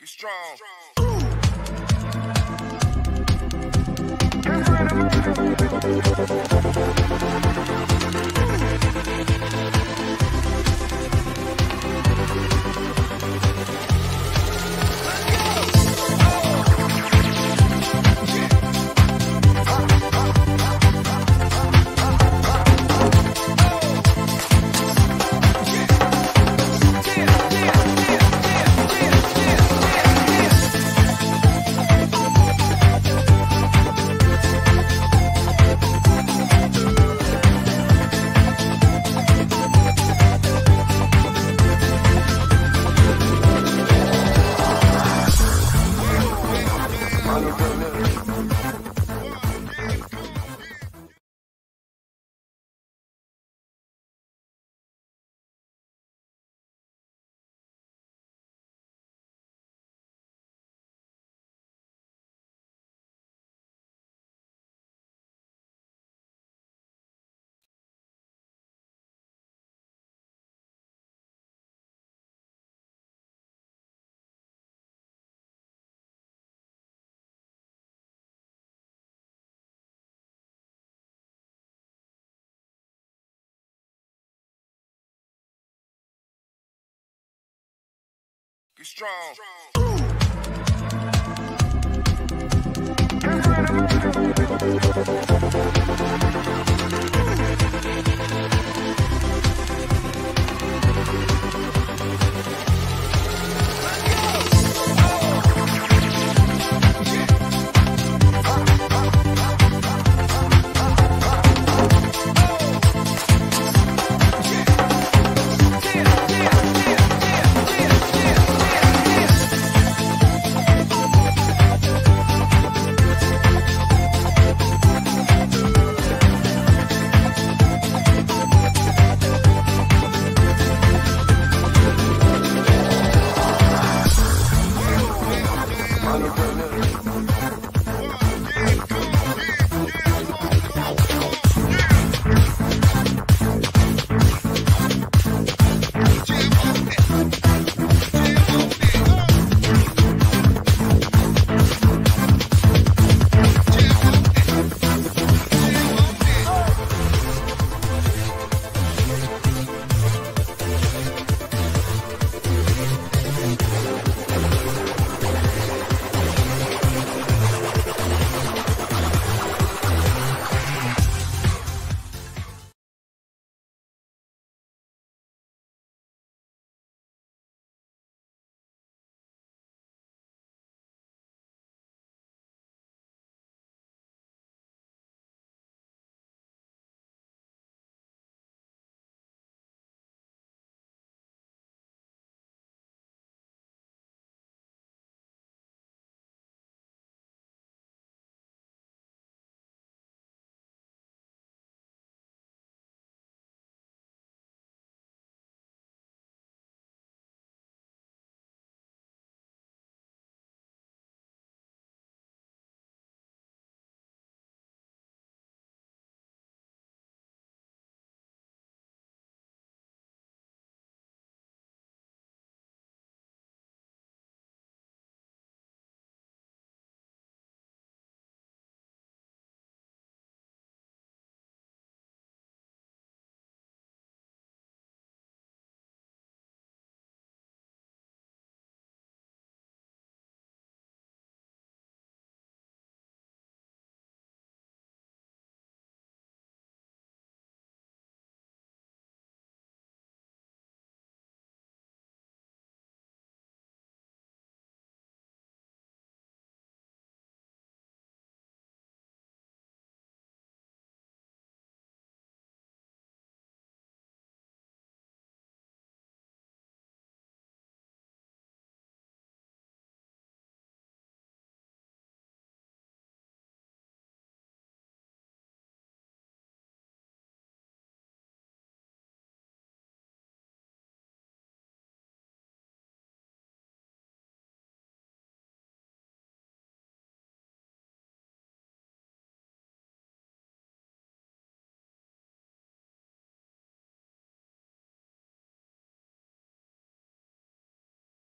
Get strong. Get strong.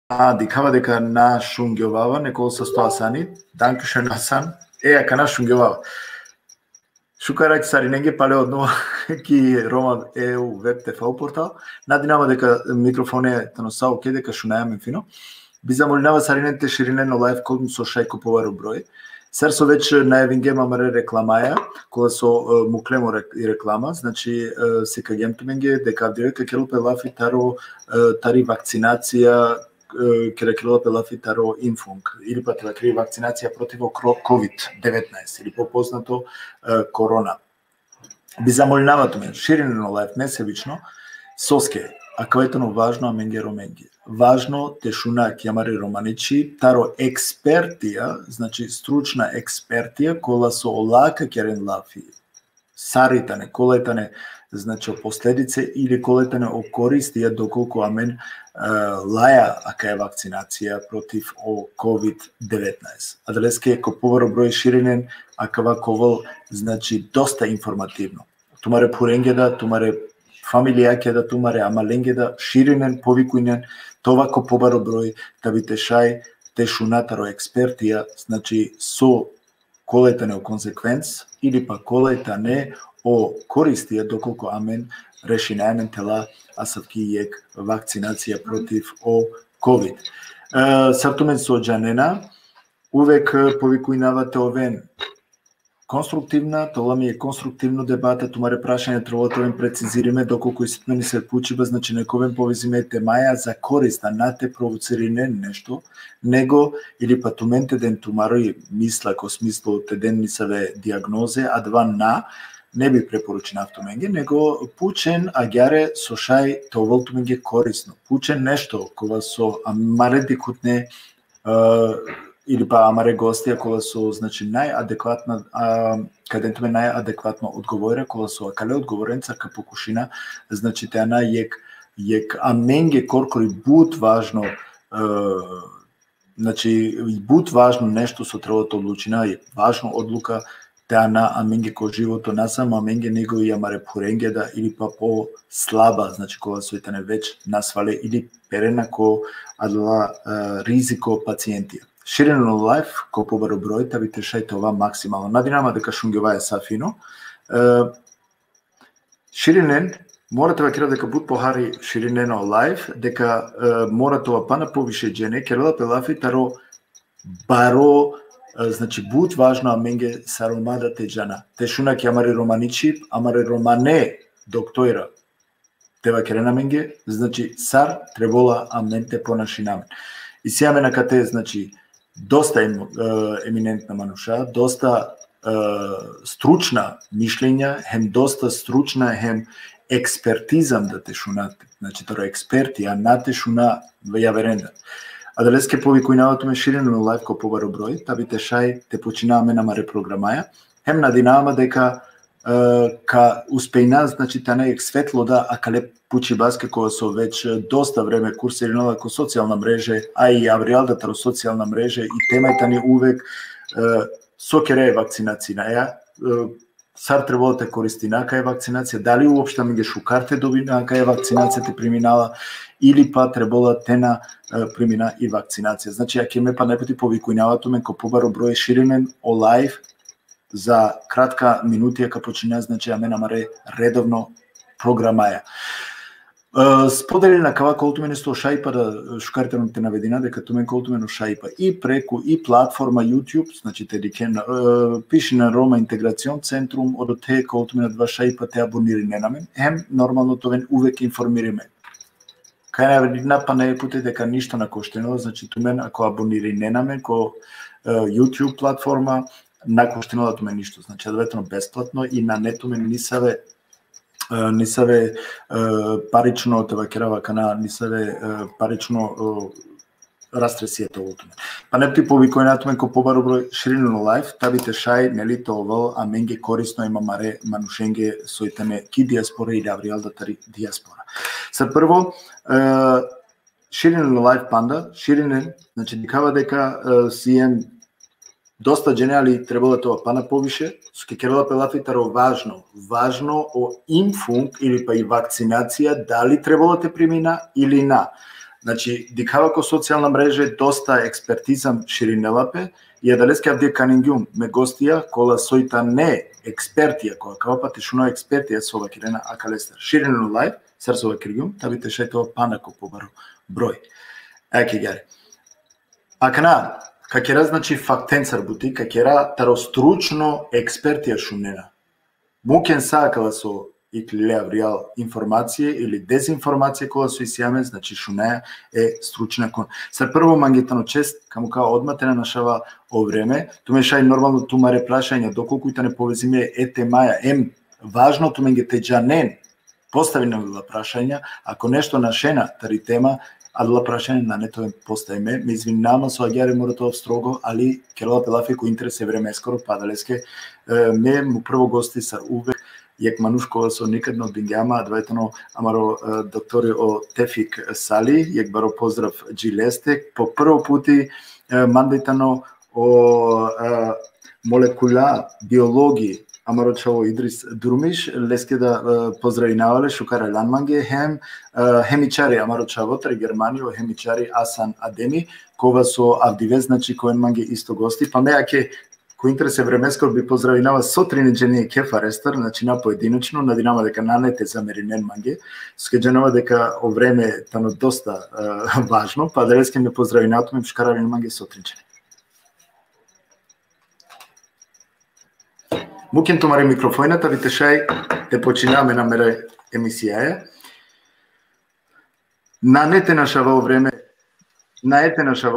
Dikava дека на шунгјовава, неколку со 100 асани. Dankeschön Hasan. Ака на шунгјовава. Шукарак сариненге пале одно ки Рома EU веб TV портал. Надинама дека микрофоне таносао ке дека шунајаме фино. Би замолинава сариненте ширинено лайф код со шајко повару број. Сер со веќе најавинге мамаре рекламаја, кога со муклемо и реклама, значи се кагемтуменге дека дирека келопе лафи тари вакцинација керекелопе лафи таро инфунг или па тари вакцинација против COVID-19 или попознато корона. Би замолинаватуме ширинено лайф несебично соске, а каветено важно аменге роменге. Важно тешуна кјамари романичи, таро експертија, значи стручна експертија, кола со олака керен лафи, саритане, колетане, значи последице или колетане о користија доколку амен лаја ака е вакцинација против COVID-19. Адреске ко поваро број ширинен, акава ковал, значи доста информативно. Тумаре пуренгеда, тумаре фамилијакеда, тумаре амаленгеда, ширинен, повикујнен, това ко побаро број, да би тешај, тешунатаро експертија, значи со колетане о консеквенц, или па колетане о користија доколку амен реши најмен тела асавки јек вакцинација против COVID. Сартумен со Джанена, увек повикујнавате овен конструктивна, тоа ми е конструктивно дебата, тумаре прашање требало прецизириме доколку истмени се пучиба, значи нековен повизиме темаја за користа на те провоцирине нешто, него или па тументе ден тумарој мисла ко смисло те ден нисаве диагнозе, а два на не би препоручен автоменге, него пучен агјаре со шај товолтуменге корисно. Пучен нешто кога со амаре дикутне или па амаре гостија кога со значи најадекватна кадентуме најадекватно одговора кога со акале одговоренца ка покушина, значи теана јек аменге коркори бут важно значи бут важно нешто со требото одлучина, е важно одлука теана аменге ко живото насам, аменге него и амаре пуренгеда или па по слаба, значи кога со итане веќе насвале или перена ко адла ризико пациентија. Ширинено лайф, ко побаро број, та би тешајте ова максимално. Надинама дека шунгјова е сафино. Ширинен, мора да кера дека бут похари ширинено лайф, дека мора тоа пана повише джене, керела пелафи таро баро, значи бут важно аменге саромада теджана. Тешуна ки амари романичи, амари романе доктора. Тева керена менге, значи сар требола аменте понашинамен. И сијаме на кате, значи, доста еминентна мануша, доста стручна мишлења, хем доста стручна, хем експертизам да тешунате. Значи, торо експертија на тешуна ја веренда. А далеске повикујнаватуме ширинено лайф ко побаро број, та би тешај те починаваме на репромграмаја, хем надинаваме дека ка успејна, значи тана ек светло да акале пучи баске кога со веќе доста време курсиринала ко социјална мрежа, а и авриалдата ро социјална мрежа и темајта ни увек со кере вакцинација. Сар требало те користи на кај вакцинација, дали уопште ми ги шукарте доби на кај вакцинацијата преминала или па требала тена премина и вакцинација. Значи, ќе ме па непоти повикујнаватуме ко побаро број ширинен о лайф за кратка минутија ка почиња, значи амен амаре редовно програмаја. Сподели на кава колтумен сто шајпа да шукарите те наведина дека тумен колтумен шајпа и преку и платформа YouTube, значи те дикен пиши на Рома Интеграцион центрум од те колтумен два шајпа те абонири на мен. Хем нормално товен увек информириме. Кај наведина па не путе дека ништо на коштено, значи тумен ако абонири на мен ко YouTube платформа накоштено тумен ништо, значи адветно бесплатно и на нетумен нисаве парично тева керава кана нисаве парично растресијето овотуме. Па не ти повикојнатуме ко побаро број ширинено лайф, табите шај нели тоа аменге корисно има маре манушенге соитеме ки диаспора или авриалда тари диаспора. Се прво ширинено лайф панда, ширинен, значи дикава дека сием доста дженерали требало тоа пана повише, со ке керела пелафитаро важно о инфунг или па и вакцинација, дали требало те премина или на. Значи, дикава социјална мрежа доста експертизам ширинелапе и далеске авде канингјум ме гостија кола сојта не експертија која каопати шуно експертија сова кирена акалестер. Ширинено лайв, сарсова киргјум, табите шајтова панако побаро број. Еки гари. Акана, какера значи фактенцар бути, какера таро стручно експертија шунена. Мукен сакала со и клеав реал информација или дезинформација која со исјаме, значи шунеја е стручна кон. Сар прво мангетано чест, каму као одматена нашава о време, туме шај нормално тумаре прашања, доколку ите не повезиме маја, важно туме ги те джанен, постави на прашања, ако нешто нашена тари тема, адла прашање на нето поставиме, ме извинувам со агјаре моратов строго, али керала пелафи кој интерес е време скоро падалеске, ме му прво гости сар увек јек манушкова со никадно бингјама, двајтано амаро доктори о Тефик Сали, јек баро поздрав джилестек, по прво пути мандајтано о молекула биологи, амаро чаво Идрис Друмиш, леске да поздравинавале шукара ланманге, хемичари амаро чавотар Германио, хемичари Асан Адеми, кова со авдиве, значи коен манге исто гости, па ме аке кој интерес е времескор би поздравинава со тринеджени кефа рестар, значи на поединочно, надинама дека нанете за меринен манге, скеджанова дека о време тано доста важно, па делеске ме поздравинатуме шкарали манге со тринеджени. Мукен томари микрофојната, вите шај, те починаваме на мере емисија. Нанете нашава о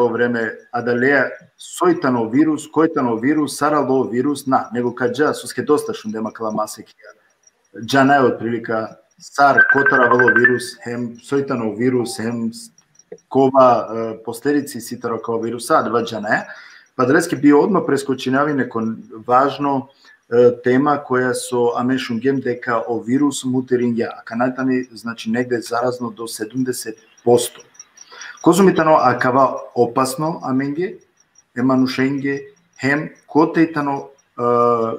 време, адалеја сојтано вирус, којтано вирус, сарало вирус, него каджа, суске доста шундема кала масекија. Джана е отприлика сар, котаравало вирус, хем сојтано вирус, хем кова последици ситаро као вируса, адва джана е. Па далеске би одма прескочинави некон важно тема која со амешунгем дека о вирус мутеринѓа, а канатани значи негде заразно до 70%. Козумитано акава опасно аменге, еманушенге, хем котејтано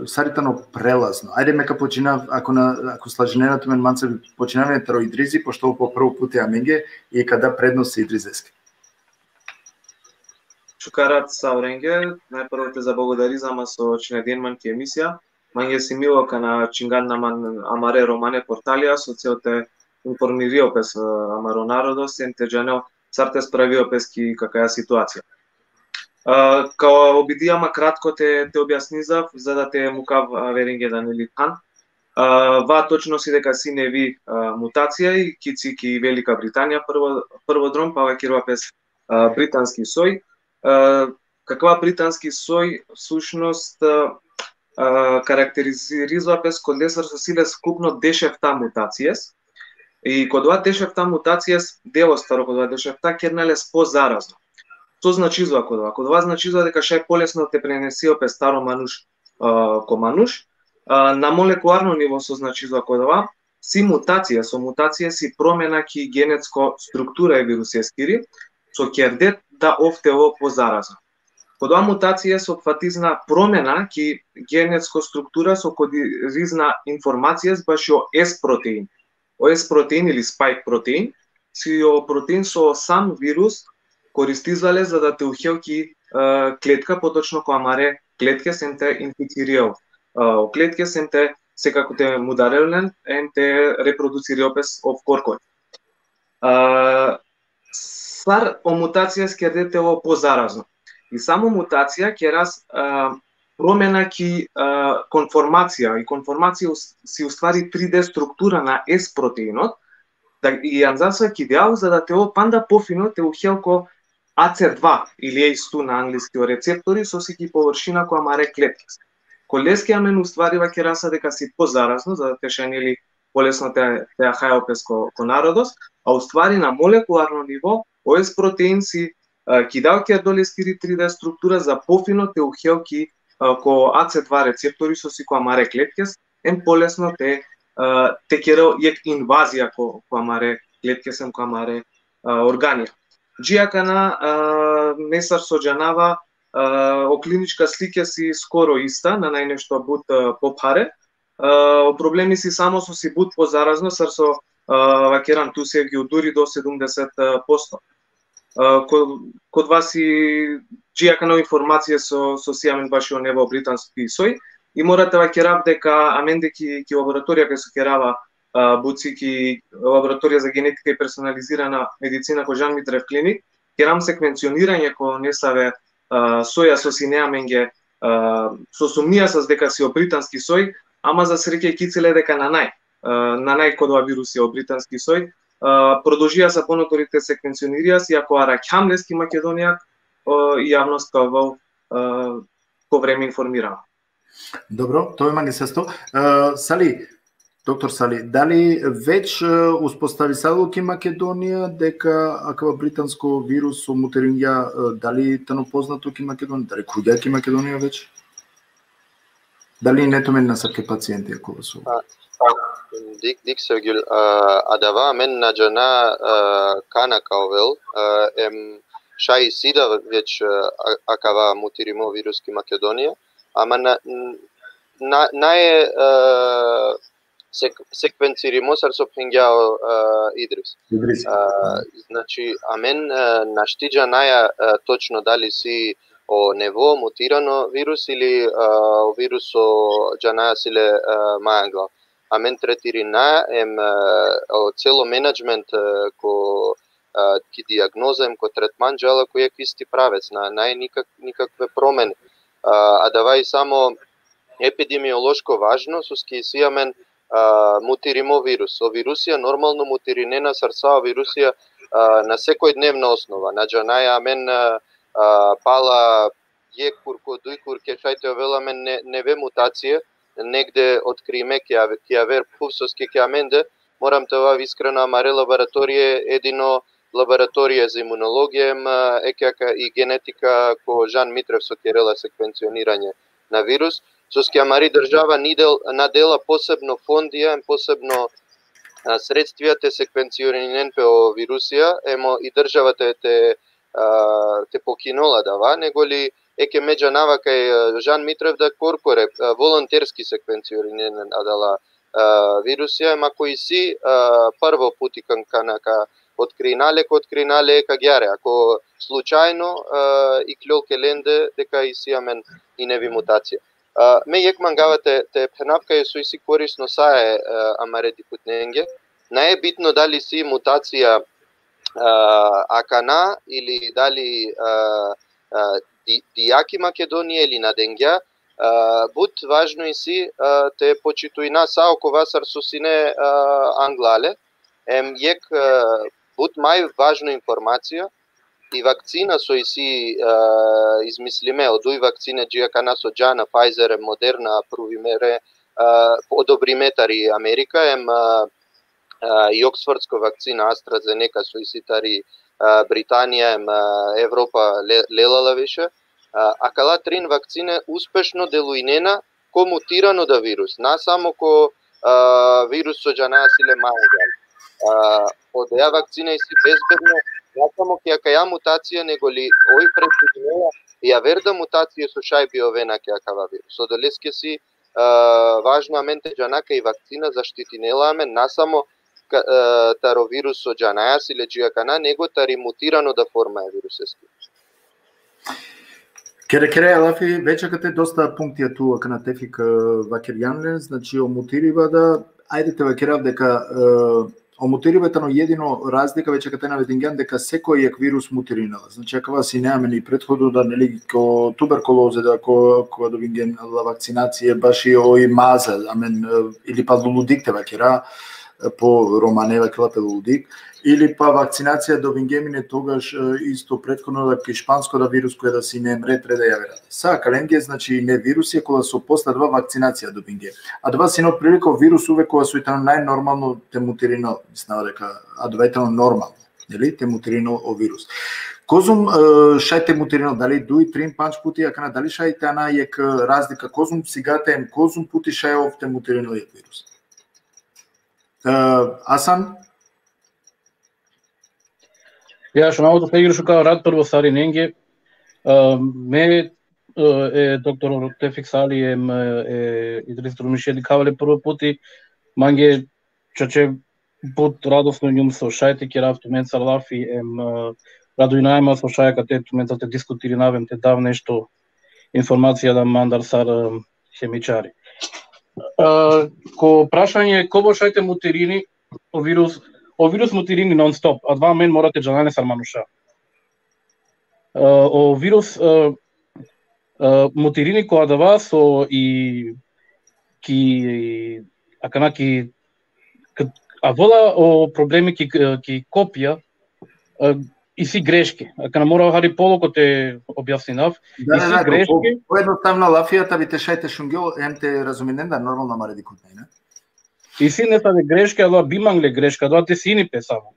саритано прелазно. Ајде мека починав, ако слаженената мен манца починаваме тароидризи, пошто по прво пут е аменге и када предност се идризеске. Шукарат Сауренге, најпрво те заблагодари зама со чинеден манки емисија. Манге си мило кана чинган наман амаре романе порталија, со цел те информирио пес амаро народос, те джанел царте справио пески кака е ситуација. Као обидијама кратко те објаснизав, за да те мукав веринге да не литкан. Ва точно си дека си неви мутација и кици ки Велика Британија прво дром, па вакирува пес британски сој. Каква британски сој всушност карактеризира пес код лесар со силе скупно дешефта мутацијес. И код ова дешефта мутацијес, дело старо код ова дешефта керналес позаразно. Што значизува код ова? Код ова значизува дека шај полесно те пренесио пес старо мануш ко мануш. На молекуларно ниво со значизува код ова, си мутација, со мутација си промена ки генетско структура е вирусескири, со кердет да офтево позаразно. Код ова мутација се опфатизна промена ки генетско структура со кодиризна информација баш о S-протеин. О S-протеин или спайк протеин, си о протеин со сам вирус користизале за да те ухелки клетка, поточно која маре клетке сем те инфицириел. Клетке сем те секако те мударелен, те репродуцириел пес ов коркој. Сар о мутација скердете о позаразно. И само мутација ќе промена ки конформација, и конформација си уствари 3D структура на S-протеинот, и анзасва ки деал за да те опанда пофино те ухелко AC2 или ACE2 на англиски рецептори со сики површина која маре клетки. Колескија мен устварива ќе раса дека си позаразно, за да те шанели полесно те ахајал пес ко народос, а уствари на молекуларно ниво ОС протеин си кидал ке долескири 3D структура за пофино те ухелки ко AC2 рецептори со си која маре клеткес, полесно те керел јек инвазија која маре клеткесем, која маре органија. Джијакана месар соџанава о клиничка слика си скоро иста, на најнешто буд попаре. Проблеми си само со си буд позаразно, сар со вакеран ту се ги удури до 70%. Kod vas и џија кана информација со сиамен баш о нево британски сој и морате ва керав дека аменде ки лабораторија кај со керава буци ки лабораторија за генетика и персонализирана медицина ко Жан Митрев клиник керам секвенционирање ко несаве соја со синеаменге со сумнија со дека си о британски сој, ама за среќа кицеле дека на нај кодова вируси о британски сој. Продолжија се поноторите секвенционирија си ако аракјамлески Македонија и јавноста по време информирана. Добро, тоа има ги сесто. Сали, доктор Сали, дали веќе успостави Садолки Македонија дека аква британско вирус со мутеринѓа, дали тано познато ки Македонија, дали куѓа ки Македонија веќе? Дали не томен на саке пациенти ако со? Dik Sergül, adava men nađana kana kaovel, šaj sida već akava mutirimo viruski Makedonija, ama naje sekvencirimo sar so pengjao Idris. Znači, amen naštiđa naja točno da li si o nevo mutirano virus ili o viruso džana sile mangla. Amen tretirina o celo menadžment ko ki diagnozem, ko tretman džala ko je isti pravec, naj nikakve promene. A davaj samo epidemiološko važno, suski si amen mutirimo virus. O virusija normalno mutirinena sarsa o virusija na sekojdnevna osnova. Nađa naj amen pala je kurko, duj kurke, šajte ovela men neve mutacije, negde otkrijeme ki aver pufsoski ki amende, moram te ova iskreno amare laboratorije, edino laboratorije za imunologijem i genetika ko Žan Mitrev so kerela sekvencioniranje na virus. Soski amari država nadela posebno fondija, posebno sredstvija te sekvencioniranje o virusija, emo i država te pokinola dava, nego li eke međa nava kaj Žan Mitrev da korkore volonterski sekvencioniranje adala virusija, ema koji si prvo puti kanaka otkrinale kagjare, ako slučajno i kljolke lende deka i siamen i nevi mutacije. Me jek mangava te phenapka je su isi korisno saje amare diputnenge. Ne je bitno da li si mutacija akana ili da li dijaki Makedonije ili nadengja, but važno i si te počituj nas oko vasar su sine anglale, jek but maj važno informacija i vakcina so i si izmislime od uj vakcine džijaka nas od Džana, Pfizer, Moderna, Pruvimere, odobrimetari Amerika, i Oxfordsko vakcina AstraZeneca su i si tari Britanija, Evropa lelala više, a kala trin vakcine uspešno delujnena ko mutirano da virus, na samo ko virus od Džana sile maja. Od ja vakcine si bezbedno, ne samo kja mutacija, nego li oj presidnela, ja verda mutacije su šaj biovena kjakava virus. Od oleske si važno amente džanaka i vakcina zaštitinela amen, na samo taro virus od džanaja si leđijakana, nego tari mutirano da forma je viruseski. Кере Лафи, вече кате доста пунктија туа кана тефик вакерјанлен, значи омутирива да, ајдете вакерав дека омутиривата но едино разлика веќе кате наведен дека секој ек вирус мутиринала. Значи акава си неаме ни претходно да нели ко туберкулозе да ко довинген вакцинација баш и ој маза, амен или па лулудикте вакера по романева клапе лулудик или па вакцинација до вингемине тогаш исто претходно да шпанско да вирус кој да си не мретре да јавера. Са каленге значи не вируси кога со после два вакцинација до винге. А два сино прилико вирус увек кога со итано најнормално те мутирино, мислам дека адвајтано нормално, нели те мутирино о вирус. Козум шајте мутирино дали дуи трин панч пути акана дали шајте ана ек разлика козум сигате козум пути шај овте мутирино ек вирус. Асан Ја што малку да играш како рад прво сари ненге. Ме доктор Тефик Сали Идрис Трумишеди кавале прво пути манге чаче пут радосно њум со шајте ке рафту мен сарлафи Радојнајма со шајка те моментот те дискутири навем те дав нешто информација да мандар сар хемичари. Ко прашање кобо шајте мутерини о вирус мутерини нон-стоп, а два мен морате джанане сар мануша. О вирус мутерини која дава со и ки вола о проблеми ки копија и си грешки. Кога мора Хари Полоко те објаснинав, и си грешки. Поедноставна лафијата би те шајте шунгел, те разуменен да нормално мареди код мене. И си не саде грешки, а бимангле грешка, да те синипе само.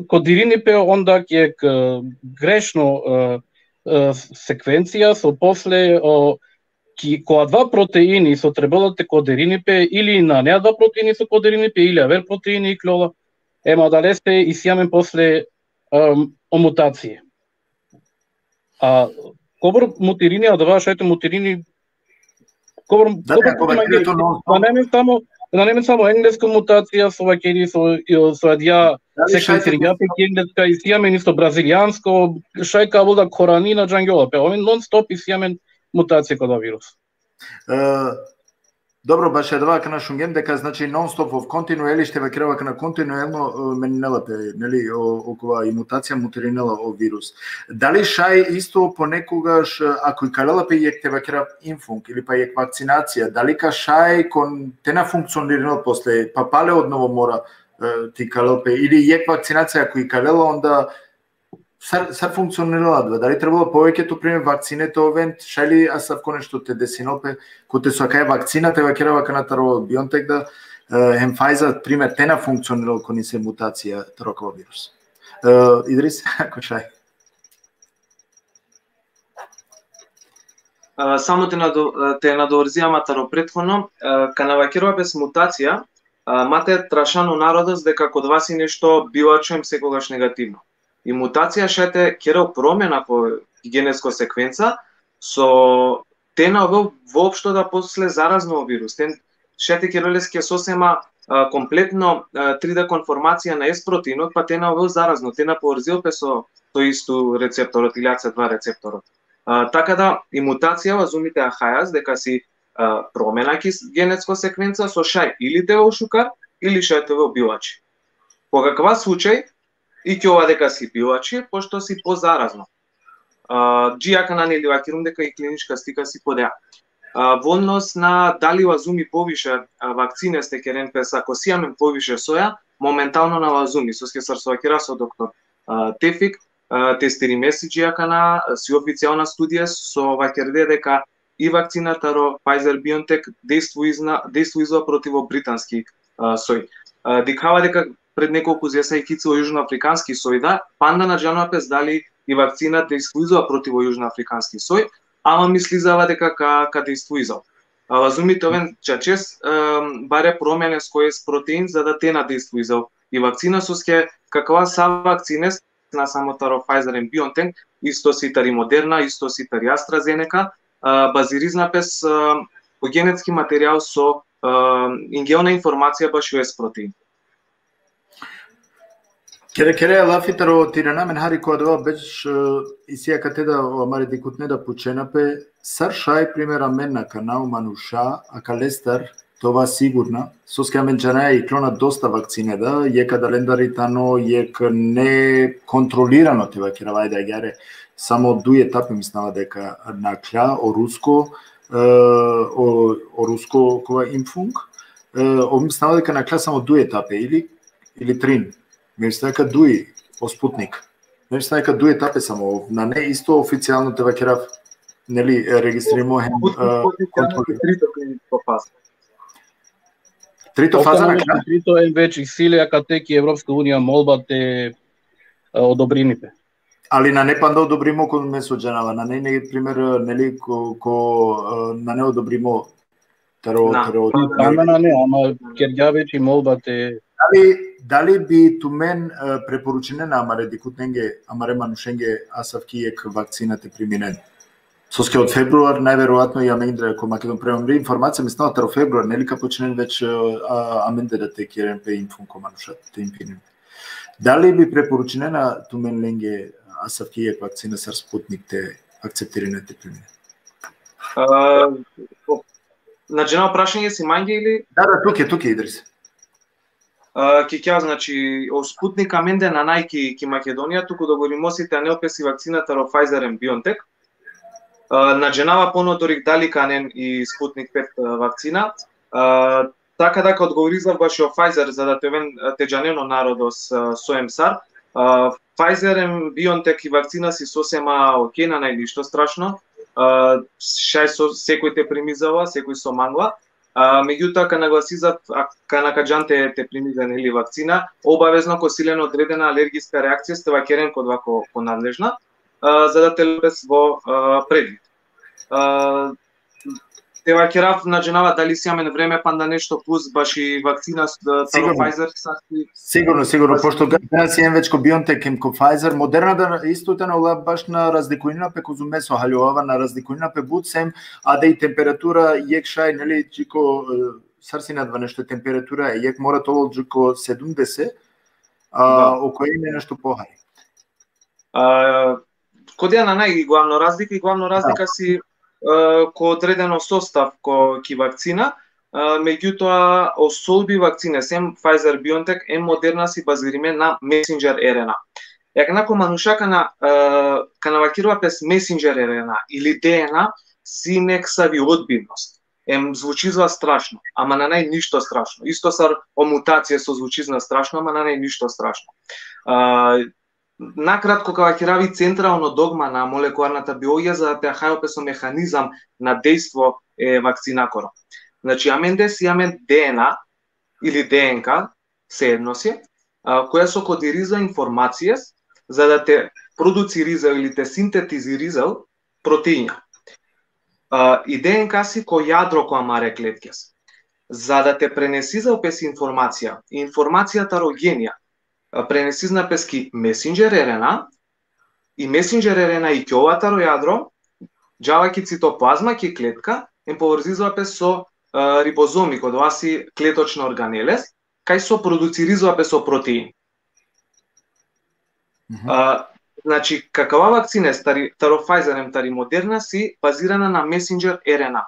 Кодиринипе онда ќе грешно секвенција со после која два протеини со требалате кодеринипе или на неа два протеини со кодеринипе или авер протеини и клола, дале сте и сијамен после о мутација. А кобор мутерини, а да шајте мутерини кобор на неме само енглеска мутација со вакери со адија секвенциринг енглеска и сијамен исто бразилијанско шајка вода коранина джангјола пе овен нон-стоп и сијамен мутација кода вирус. Добро, баш е давака на шунген дека значи нон-стоп во континуели ще вакерава на континуелно менинелате, нели, окова и мутација мутеринела о вирус. Дали шај исто понекогаш ако и калела пе јек те вакера инфунк или па јек вакцинација, дали ка шај кон тена функционирал после па пале одново мора ти калел пе или јек вакцинација ако и калела онда сар функционирала, дали требало повеќето пример вакцините овен, шали асав нешто те десинопе, коте со кај вакцината вакерава канатаро Бионтек да хем Pfizer пример тена функционирал кон се мутација трокова вирус. Идрис, ако шај. Само те надоврзијама таро претходно, кана вакерува без мутација, мате трашано народос дека код вас и нешто билачуем секогаш негативно. И мутација шете керел промена по генетско секвенца со тена воопшто да после заразно вирус. Тен шете керелес ке сосема комплетно 3D конформација на S протеинот, па тена заразно, тена поврзил пе со тој исту рецепторот или ACE2 рецепторот. Така да и мутација возумите ахајас дека си промена генетско секвенца со шај или те во шукар или шај те во билачи. По каква случај и ќе ова дека си билачи, пошто си позаразно. Джијака на нели вакирум дека и клиничка слика си подеа. Во однос на дали вазуми повише вакцине сте керен пес, ако сијамен повише соја, моментално на вазуми. Со ке сарсовакира со доктор Тефик, тестири меседжијака на си официјална студија со вакерде дека и вакцината ро Pfizer BioNTech действува противо британски сој. Дикава дека пред неколку зеса и кици во јужноафрикански сој, да, панда на джанопес дали и вакцината действува противо јужноафрикански сој, ама мислизава дека ка действува. Вазумите овен чачес баре промене с кој протеин за да тена действува. И вакцина соске каква са вакцине на самото ро Pfizer и BioNTech, исто ситари Модерна, исто ситари AstraZeneca, базиризна пес по генетски материјал со ингелна информација баш о S протеин. Кере лафитаро тиранамен хари која дова беш и сија катеда о маре дикутне да поченапе сар шај примера мен на канал мануша, а калестар това сигурна, соске амен джанаја и клона доста вакцине да, јека далендари тано, јек не контролирано те вакирава да јаре само дуи етапи мислава дека на кля о руско кога инфунк, мислава дека на кля само дуи етапи или трин. Мислам дека дуи о Спутник. Мислам дека дуи етапи само на не исто официјално те вакерав нели регистрирано Трито фаза на крај. Трито е веќе силија катеки Европска унија молба те одобрините. Али на не панда одобримо кон месоџанала, на не пример нели ко на не одобримо таро. Панда на не, ама керѓа веќе молба те. Дали би тумен препоручене на амаре дикутненге, амаре манушенге асавки ек вакцината приминен? Соске од февруар, најверојатно и Амендре, ако Македон премамри информација, мислам од февруар, нели ка почнен веќе Амендре да те керен пе инфун ко манушат, те импинен. Дали би препоручена тумен ленге асавкие вакцина сар спутникте акцептираните примени? На джена прашање си мање или? Да, туке Идрис. Ки ќе значи о Спутник аменде на најки ки Македонија туку да го римосите не опеси вакцината ро Pfizer and BioNTech. На дженава понудорик дали канен и Спутник 5 вакцина. Така дека одговоризав баш о Pfizer за да те джанено народос со МСАР. Pfizer and BioNTech и вакцина си сосема окей, на најништо страшно. Шај со секој те примизава, секој со мангла. Меѓутоа ка нагласизат ка те примиза нели вакцина, обавезно ко силено одредена алергиска реакција сте вакерен код вако надлежна, за да те лепес во предвид. Те вакерав на дженава дали си имаме време па да нешто плюс баш и вакцина таро Pfizer Сигурно, пошто ганас имам веќе ко BioNTech ко Pfizer, Модерна да истото на ола баш на разликуина пе козумесо халјова на разликуина пе буцем, а да и температура јек шај нели чико сарсина два нешто температура јек мора толо джико 70, око име нешто похари. Кодија на главно разлика си ко одредено состав ко ки вакцина, меѓутоа особи вакцине сем Pfizer BioNTech е Модерна си базириме на Messenger RNA. Јака нако манушака на вакирува пес Messenger RNA или DNA си некса ви одбивност. Звучизва страшно, ама на ништо страшно. Исто сар о мутација со звучизна страшно, ама на ништо страшно. Накратко кога ќе рави централно догма на молекуларната биологија за да те хајопе со механизам на дејство е вакцинакоро. Значи аменде си амен ДНА или ДНК се едноси, која со кодириза информација за да те продуцириза или те синтетизириза протеиња. И ДНК си ко јадро ко амаре клеткес. За да те пренесиза опес информација, информацијата ро генија, пренесизна пески Messenger RNA и Messenger RNA и ќовата ро јадро, джава ки цитоплазма ки клетка, поврзизува пес со рибозоми, код оаси клеточна органелес, кај со продуциризува пес со протеин. Значи, какава вакцина таро Pfizer тари Модерна си базирана на Messenger RNA.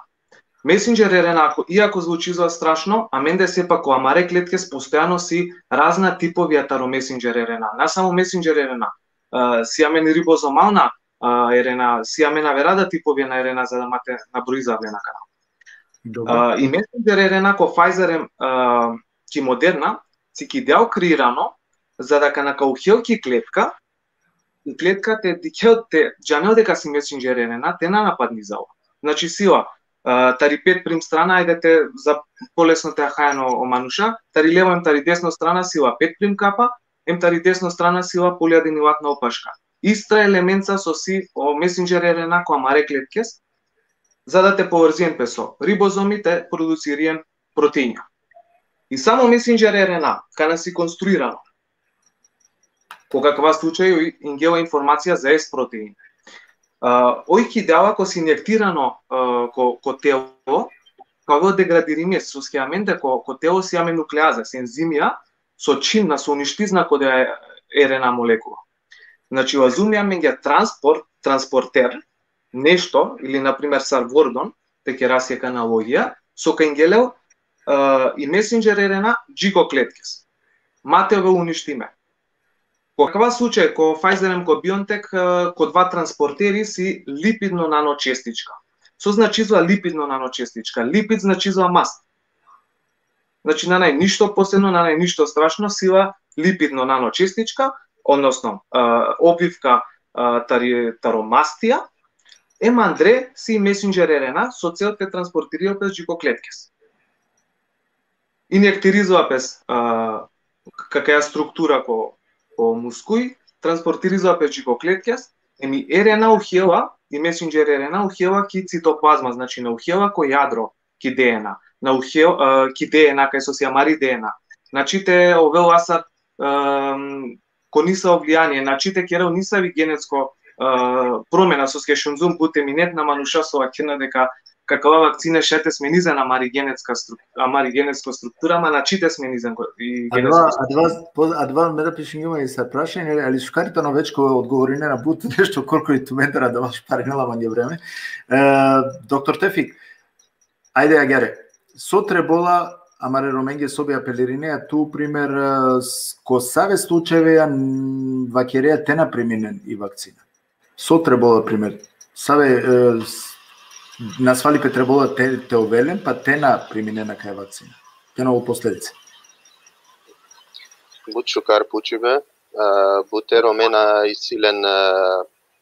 Messenger RNA, иако звучизува страшно, аменде сепак ко амаре клеткес постојано си разна типовија таро Messenger RNA. Не само Messenger RNA, си амен рибозомална RNA, си амен наверада типовија на RNA за да мате наброизавлена канал. И Messenger RNA ко Pfizer ки Модерна си ки дел креирано за да кана каухел ки клетка, и клетка те джанел дека си Messenger RNA, те на нападнизала. Значи сила, тари 5 прим страна, ајдете за полесно те хајано омануша, тари лево ем тари десно страна сила 5 прим капа, ем тари десно страна сила полиаденилатна опашка. Истра елементца со си о Messenger RNA која маре клеткес, за да те поврзиен песо. Рибозомите продуцириен протеиња. И само Messenger RNA, каде си конструирано, по каква случај ингела информација за S протеин. Ој ки дава ко си инјектирано ко тело, кога деградириме со схеаменте ко тело си аме нуклеаза, се ензимија со чинна, со уништизна код е RNA молекула. Значи, оазумија меѓа транспортер, нешто, или, например, сарвордон, те ке расјека аналогија, со кајнгелел и Messenger RNA джико клеткес. Матеве уништиме. Во каква случај, ко Pfizer ко BioNTech, ко два транспортери си липидно наночестичка. Со значизва липидно наночестичка. Липид значизва маст. Значи, на ништо посебно, на ништо страшно, сила липидно наночестичка, односно, обвивка таромастија, Андре си Messenger RNA со цел те транспортирија пес джикоклеткес. Инјектиризува пес каква структура ко мускуј, транспортиризува пес джикоклеткес, RNA ухела и Messenger RNA ухела ки цитоплазма, значи на ухела ко јадро ки DNA, на ухела ки DNA кај со си амари DNA. Значи те овела са ко ниса влијание, значи те керел ниса ви генетско промена со скешунзум бутеминет на мануша со акена дека какава вакцина ще те сменизе на мари генетска структура, ама на чите сменизе и генетска структура. Адва ме да пишем има и са прашање, али шукарите но вече одговори на бут нешто колко и тументера да ваш паринала манге време. Доктор Тефик, ајде ја гере. Со требола амаре роменге соби апелиринеја ту пример ко саве случајеве ја вакереја тена применен и вакцина. Со требола пример. Саве на свалипе требола те овелен, па тена применена кај вакцина. Тена во последици. Бут шукар пучибе, буте ромена исилен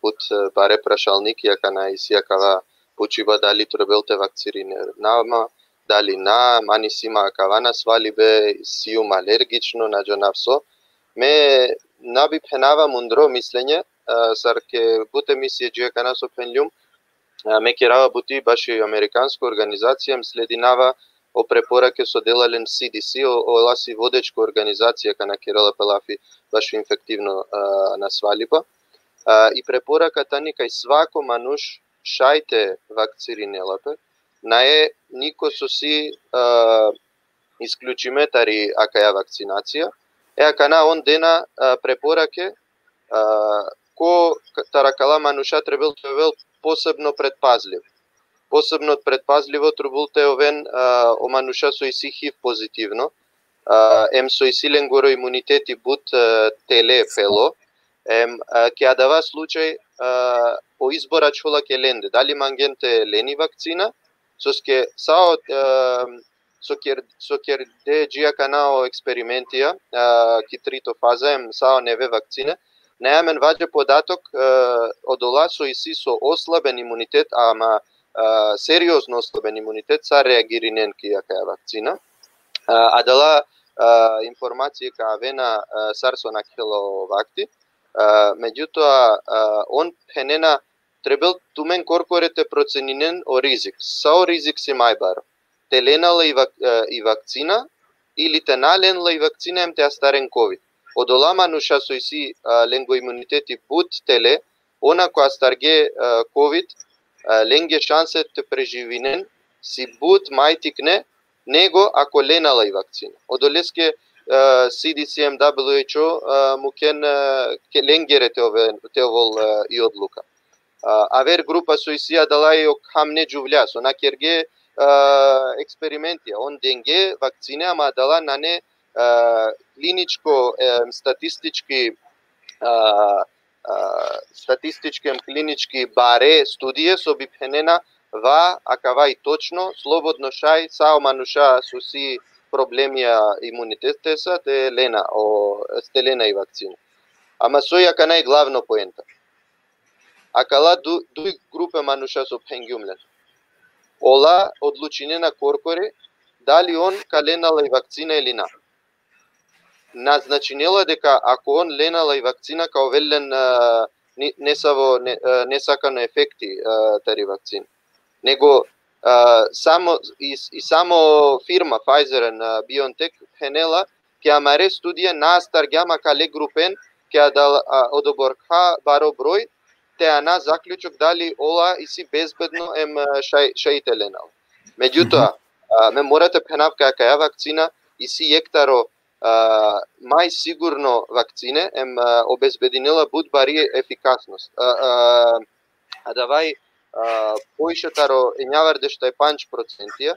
бут баре прашалник јака на исијакава пучиба дали требелте вакцирине нама, дали на мани сима кавана свалибе сиум алергично на джанавсо. Ме наби пенава мундро мислење, сарке буте мисија джека на сопенљум, ме керава бути баши американска организација, слединава о препораке со делален CDC, о ласи водечка организација кана керала пелафи баши инфективно на свалипа. И препораката ни кај свако мануш шајте вакциринелапе, наe нико со си исклучиметари акаја вакцинација, акана он дена препораке ко таракала мануша требел посебно предпазлив. Посебно предпазливо требулте овен о мануша со иси хив позитивно, ем со исилен горо имунитети бут теле фело, ем ке адава случај по избора чола ке ленде, дали мангенте лени вакцина, соске сао со керде джија канао експериментија, ки трито фаза ем сао неве вакцина, неамен ваѓа податок одола со иси со ослабен имунитет, ама сериозно ослабен имунитет са реагиринен ки јакаја вакцина. А дала информација ка авена сарсо накело вакти, меѓутоа он пенена требел тумен коркорете проценинен о ризик. Сао ризик си мајбар. Те ленала и вакцина или те наленла и вакцина ем те астарен ковид. Одола мануша со иси ленго имунитети бут теле, она која старге ковид, ленге шансе те преживинен, си бут мајтикне, него ако ленала и вакцина. Одолеске CDC WHO му кен ленгере те овол и одлука. Авер група со исија дала и хам не джувљас, она керге експериментија, он денге вакцине, ама дала на не клиничко статистички клинички баре студије со бипенена ва акава и точно слободно шај сао мануша со си проблемија имунитете са те лена и вакцина. Ама со јака најглавно поента. Акала дуј групе мануша со пенгјумлен. Ола одлучине на коркоре дали он ка ленала и вакцина или на. Назначинела дека ако он ленала и вакцина ка овелен несакано ефекти тари вакцина. Него само фирма Pfizer на BioNTech пенела ке амаре студија на старгјама кале групен ке дал одоборха баро број те ана заклучок дали ола и си безбедно ем шаите ленал. Меѓутоа, ме морате пенавка каја вакцина и си ектаро мај сигурно вакцине ем обезбединила буд бари ефикасност. Давај поишетаро ењавардешта е 5%,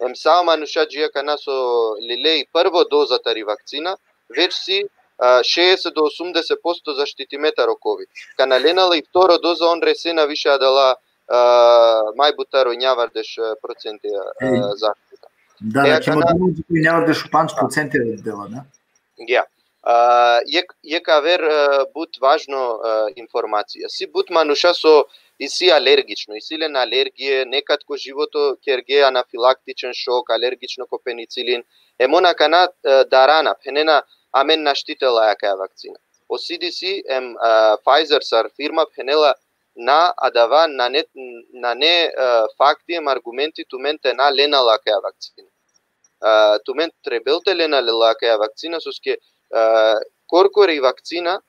ем сао мануша джија на со лилеј прво доза тари вакцина, веќе си 60 до 80% заштитиметаро ковид. Кана ленала и второ доза он ресена више дала мај бутаро ењавардеш процентија заштита. Да, ќе му ењавардеш 5% дела, да? Ја. Јека вер бут важно информација. Си бут мануша со и си алергично, и силен алергија, некад ко живото керге анафилактичен шок, алергично ко пеницилин, емона кана дарана, пенена амен наштитела јакаја вакцина. О CDC Pfizer сар фирма пенела на адава на не факти аргументи тумен те на ленала каја вакцина. Тумен требелте ленала каја вакцина соске коркоре и вакцина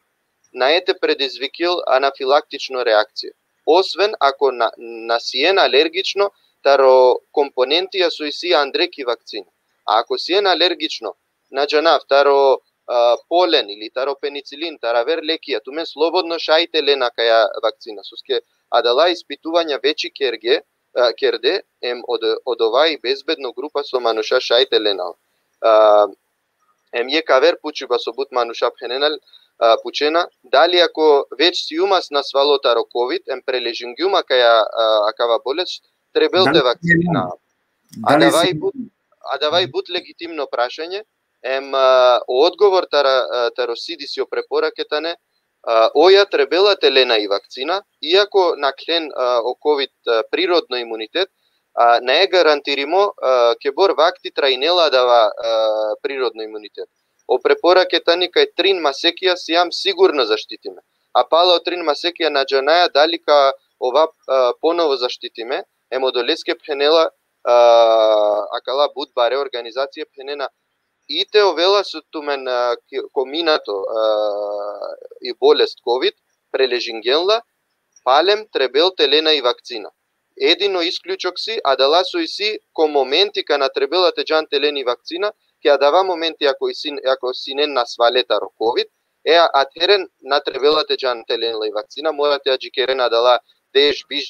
наете предизвикил анафилактично реакција. Освен ако насиен алергично, таро компонентија со иси андреки вакцина. А ако си алергично на джанав, таро полен или таро пеницилин, таравер лекија, тумен слободно шајте лена каја вакцина. Суске адала испитувања вечи керде ем од овај безбедно група со мануша шајте ленал. Ем е кавер пучуба со бут мануша пхененал пучена, дали ако веќе си умас на свалотаро ковид, ем прележингјума каја акава болест, требелте вакцина. А давај бут легитимно прашање, ем одговор таро СДС препоракетане, оја требелате лена и вакцина, иако наклен о ковид природно имунитет, не е гарантиримо ке бор вакти трајнела дава природно имунитет. О препоракетани кај 3 масекија си јам сигурно заштитиме. А пала 3 масекија на джанаја далика ова поново заштитиме, емодолеске пхенела акала буд баре организација пхенена ите овела со тумен коминато и болест ковид прележингенла палем требел телена и вакцина. Едино исклучок си, а дала со иси ко моменти кана требелате джан телени вакцина, ќе дава моменти ако синен на свалетаро ковид, атерен на требелате джан телена и вакцина, морате аџикерен адала деш биш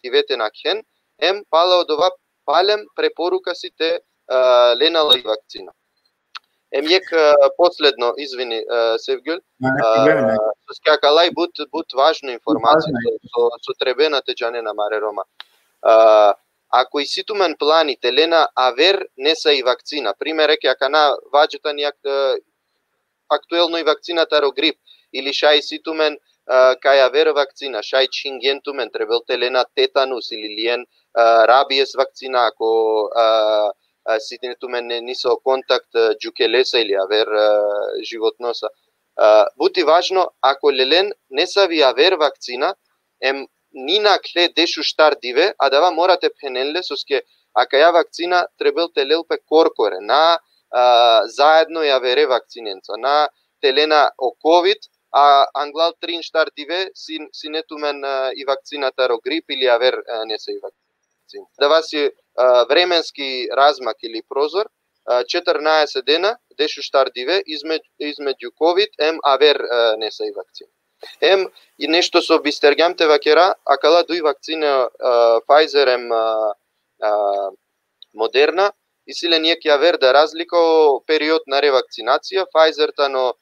дивете на кен, ем пала од ова палем препорука сите ленала и вакцина. Емјек последно, извини, Севгюл, скакалај бут важна информација со требената джанена Маре Рома. Ако и ситумен плани телена авер не са и вакцина, пример реке акана ваджета ни актуелно и вакцината ро грип или шај ситумен кај авер вакцина, шај чингентумен требел телена тетанус или лиен рабиес вакцина ако ситинетумен нисо контакт джукелеса или авер животноса. Бути важно, ако лелен не са ви авер вакцина, ем нина кле дешу штар диве, а дава морате пхененле соске ака ја вакцина требел телелпе коркоре, на заедно ја вере вакциненца, на телена о ковид, а англал трин штар диве синетумен и вакцината ро грип или авер не се и вакцина. Дава си временски размак или прозор, 14 дена, дешу штар диве, измеѓу ковид, ем авер не са и вакцина. Ем и нешто со бистергамте вакера, акала дуј вакцина Pfizer ем Moderna, и силе нијек ја вер да разлика о период на ревакцинација, Pfizer тано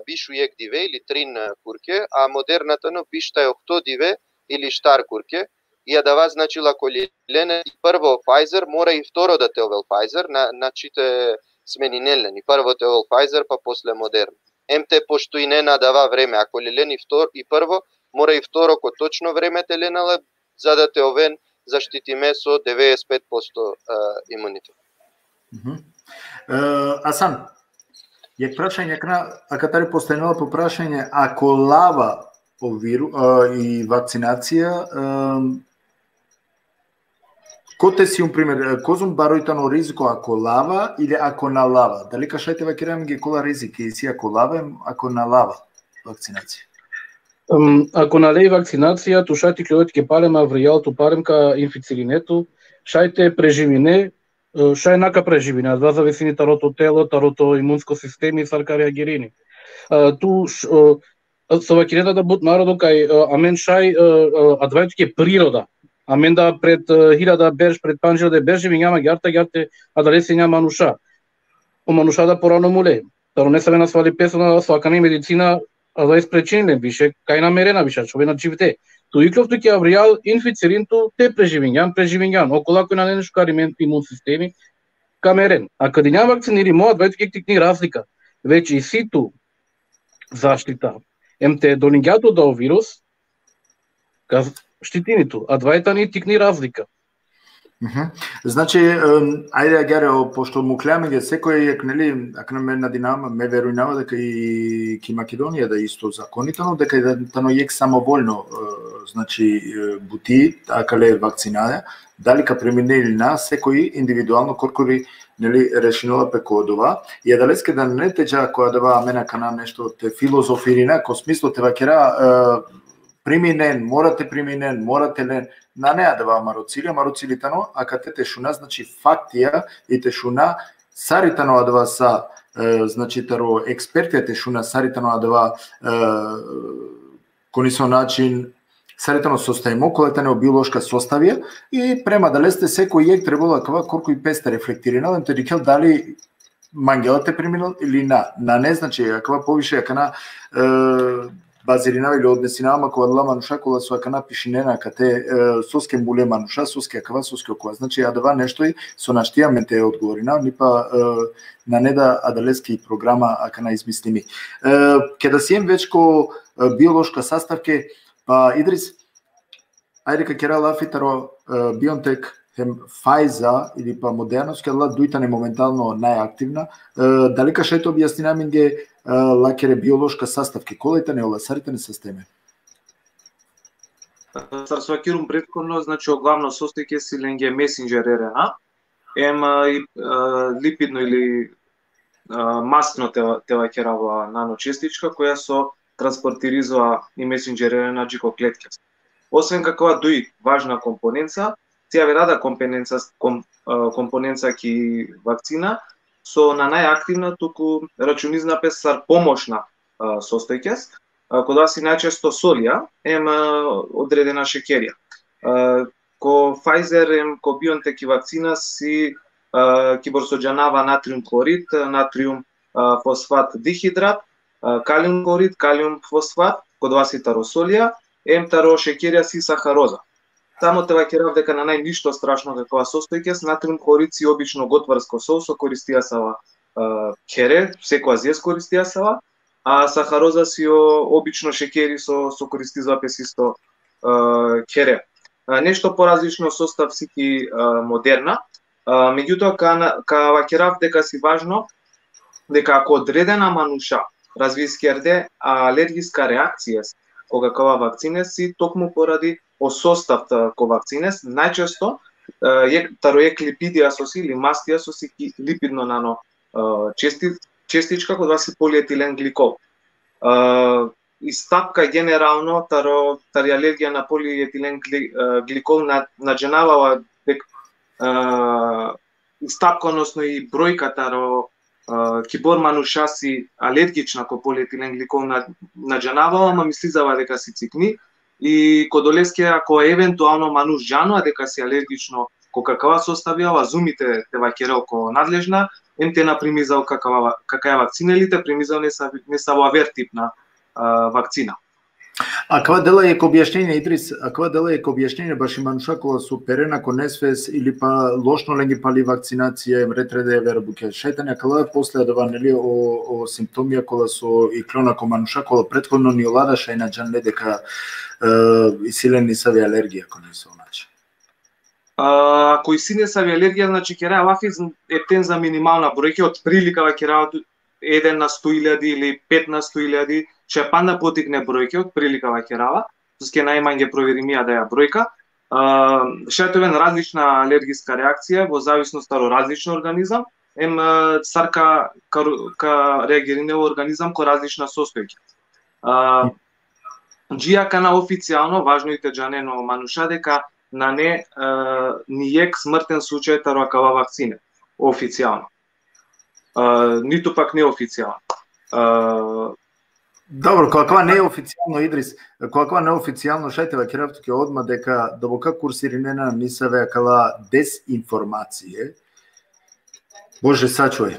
бишу јек диве или трин курке, а Moderna тано бишта охто диве или штар курке, и ја дава значила колилене прво Pfizer, мора и второ да те овел Pfizer, на чите сменинелен, и прво те овел Pfizer, па после Moderna. МТ пошто и не надава време, ако лелени и прво, мора и второ ко точно време те ленала, за да те овен заштитиме со 95% имунитет. Асан, јак прашање ака тари постојнува по прашање, ако лава и вакцинација, коте си пример, козум баројтано ризико ако лава или ако на лава? Дали кашајте вакирам ги кола ризики, си ако лава, ако на лава вакцинација? Ако налеј вакцинација, ту шајте клјовете ке палема вријал ту паремка инфициринету, шајте преживине, шај нака преживине, а два зависини тарото тело, тарото имунско системи, сарка реагирини. Ту со вакцинета да буд народо кај амен шај адвајте ке природа. Амен да пред 1000 берж, пред 5000 берж, ви няма гјарте, а дали се няма мануша. О мануша да порано муле. Таро не саме насвали песона, свакане медицина, а да испречинилен више, кај намерена више, човена живте. Ту икловту ке авријал инфициринту, те преживињан, около кој на нешто каримен имун системи, камерен. А каде няма вакцинери, мојат вајте ке тикни разлика. Веќе и ситу заштита. МТ дониѓато да вирус, штитиниту, а двајта ни тикни разлика. Значи, ајде Геро, пошто му клемење секој јак нели, ако ме надинама, ме верујнава дека и ки Македонија да исто законитано, дека и тано јек самоволно, значи бути, акале вакцинаја, дали ка преминели на секој индивидуално коркори нели решинува пекодова, и далеске да не теџа која дава амена кана нешто те филозофирина, ко смисло те вакера приминен, морате приминен, морате лен, на неа да мароцилитано, а катете шуна, значи фактија и те шуна, саритано адва са, значи таро експертите шуна саритано адва конисо начин саритано составимо, колетане о биолошка составија и према да лесте секој јек требало кава корку и песте рефлектирина, да те дали мангелате приминал или на не, значи аква повише акана базиринава или однесинава кога дала мануша кола со акана пишинена кате соске муле мануша, соске аква, соске окова. Значи адава нешто и со наштија менте одговорина, нипа на не да адалески програма акана измислими. Ке да сием вечко биолошка sastavke, pa Idris, ajde ka kera lafitaro BioNTech hem Pfizer ili pa Moderna, ske la duitane momentalno najaktivna, dali ka šeto objasnina minge lakere biološka sastavke, колетане ола саритане системе? Сарсвакирум предходно, значи главно состојке си ленге месенџер РНА, ема и липидно или масно телакерава наночестичка која со транспортиризува и месенџер РНА джико клетки. Освен каква дуи важна компоненца, тя верада компоненца ки вакцина со на најактивна туку рачунизнапе сар помошна состојке, кога си најчесто солија, одредена шекерија. Ко Pfizer, ко BioNTech и вакцина си киборсоџанава натриум хлорид, натриум фосфат дихидрат, калиум хлорид, калиум фосфат, код вас и таросолија, таро шекерја си сахароза. Само те вакерав дека на најништо страшно каква состојке, натриум хлорид си обично готварско сол со користија сава кере, секоја зес користија сава, а сахароза си обично шекери со користија песисто кере. Нешто поразлично состав си ки Модерна, меѓутоа ка вакерав дека си важно дека ако одредена мануша развискерде алергиска реакција кога кова вакцина си токму поради о состав ко вакцинес, најчесто тароек липидија соси или мастија соси липидно нано честичка код вас е полиетилен гликол. Истапка генерално тари алергија на полиетилен гликол наџенавала дека истапка, односно и бројка таро кибор мануша си алергична ко полиетилен гликол наџенавала, ама мислизава дека си цикни и кодолеске ако евентуално мануш джанува дека си алергично ко какава составија, зумите те вакерел ко надлежна, те напримизал какава вакцина или те примизал не са во авертип на вакцина. А ква дела е ко објашнение, Идрис, баш и мануша кола со перена ко несвес или па лошно ленги пали вакцинација, ретреде вербуке шетање, кала после да нели о симптомија кола со и клона ко мануша кола претходно ни оладаша и наџан дека исилени сави алергија ко не се оначе. Ако исилени сави алергија, значи кераа лафиз ептен за минимална бројка, од прилика кераа 1 на 100.000 или 5 на 100.000, че панда потикне бројке од прилика вакерава, ске најмање проверимија да ја бројка. Шетовен различна алергиска реакција во зависност од различен организам, сарка ка реагирине во организам ко различна состојка. Джијака на официјално важно и теџанено мануша дека на не нијек смртен случај таракава вакцина официјално. Ниту пак неофицијално. Добро, каква не е официјално, Идрис, каква не е официјално, шајте вакерав туке одма дека дабока курсиринена нисаве кала дезинформација. Боже, сачувај.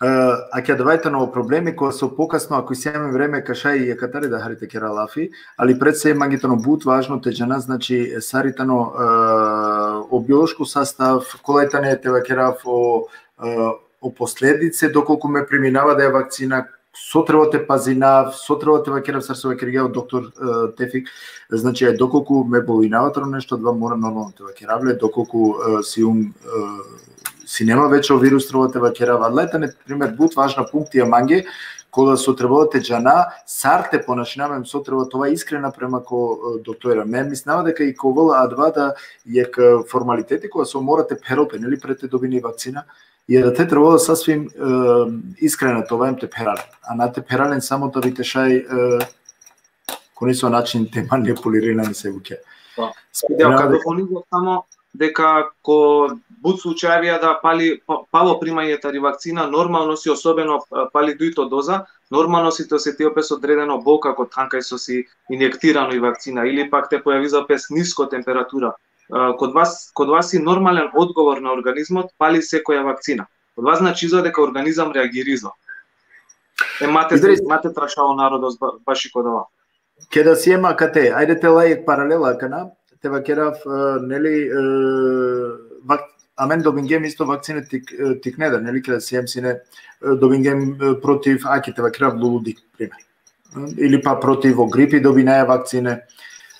А ќе давајте ново проблеми кои се покасно, ако семе време кашај и екатари да харите кера лафи, али пред се магитано бут важно теџана, значи саритано о биолошку састав, колетане те вакерав о последице, доколку ме преминава да е вакцина, сотрево те пазинав, сотрево те вакерав сарсо вакергео доктор Тефик, значи доколку ме болинава тро нешто, два мора нормално те вакеравле, доколку си нема веќе вирус трево те вакерава. Летане, пример, бут важна пунктија манге, кога сотрево те джана, сарте понашинавам сотрево това искрена према ко доктора. Мен мислева дека и ковола А2 да јек формалитети кога се морате перопе, нели пред те добини вакцина, и да те треба да сасвим искрено това им те перален. А на те перален само да ви тешај кои со начините манипулирани се вуќе. Дека дополнително само дека ко буд случајавија да пало примање тари вакцина, нормално си особено пали дуито доза, нормално си те осетиопе со одредено болка код танкај со си инјектирано и вакцина или пак те појавизопе ниско температура. Код вас и нормален одговор на организмот пали секоја вакцина. Код вас значи дека организам реагириза. Мате трашао народот баш и код ова. Ке да си ема кате, ајде те лајек паралела кана, те вакерав, нели, амен добингем исто вакцина тикнеда, нели, ке да си ем сине добингем против, аки те вакерав лулудик, пример. Или па против грипи добинеја вакцине.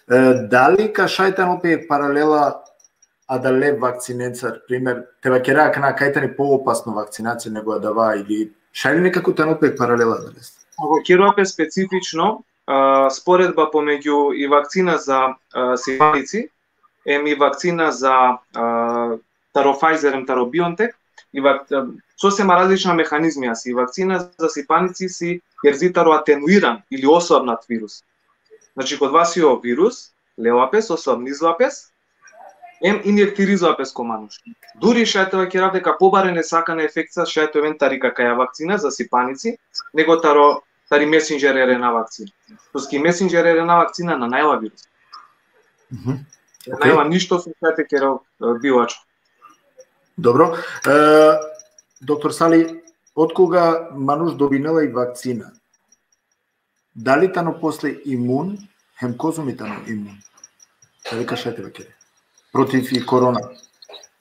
Дали ка шајтан опе паралела а да ле вакцинецар, пример, те вакера кана кајтани поопасно вакцинација него дава или шајли некако тан опе паралела да ле? Ако Киропе специфично споредба помеѓу и вакцина за сипаници, и вакцина за таро Pfizer, таро BioNTech, и сосема различна механизми си. И вакцина за сипаници си ерзитаро атенуиран или особнат вирус. Значи код вас е вирус, леоапес, особни зоапес, инјектиризоапес комануш. Дури шајтова ќе рав дека побаре не сакана ефекта шајтовен тари какаја вакцина за сипаници, него тари месенџер РНА вакцина. Тоски месенџер РНА вакцина на најава вирус. Најава ништо со шајте ќе рав билачко. Добро. Доктор Сали, од кога мануш добинела и вакцина? Дали тано после имун, хем козуми тано имун? Дали кашете вакере? Против и корона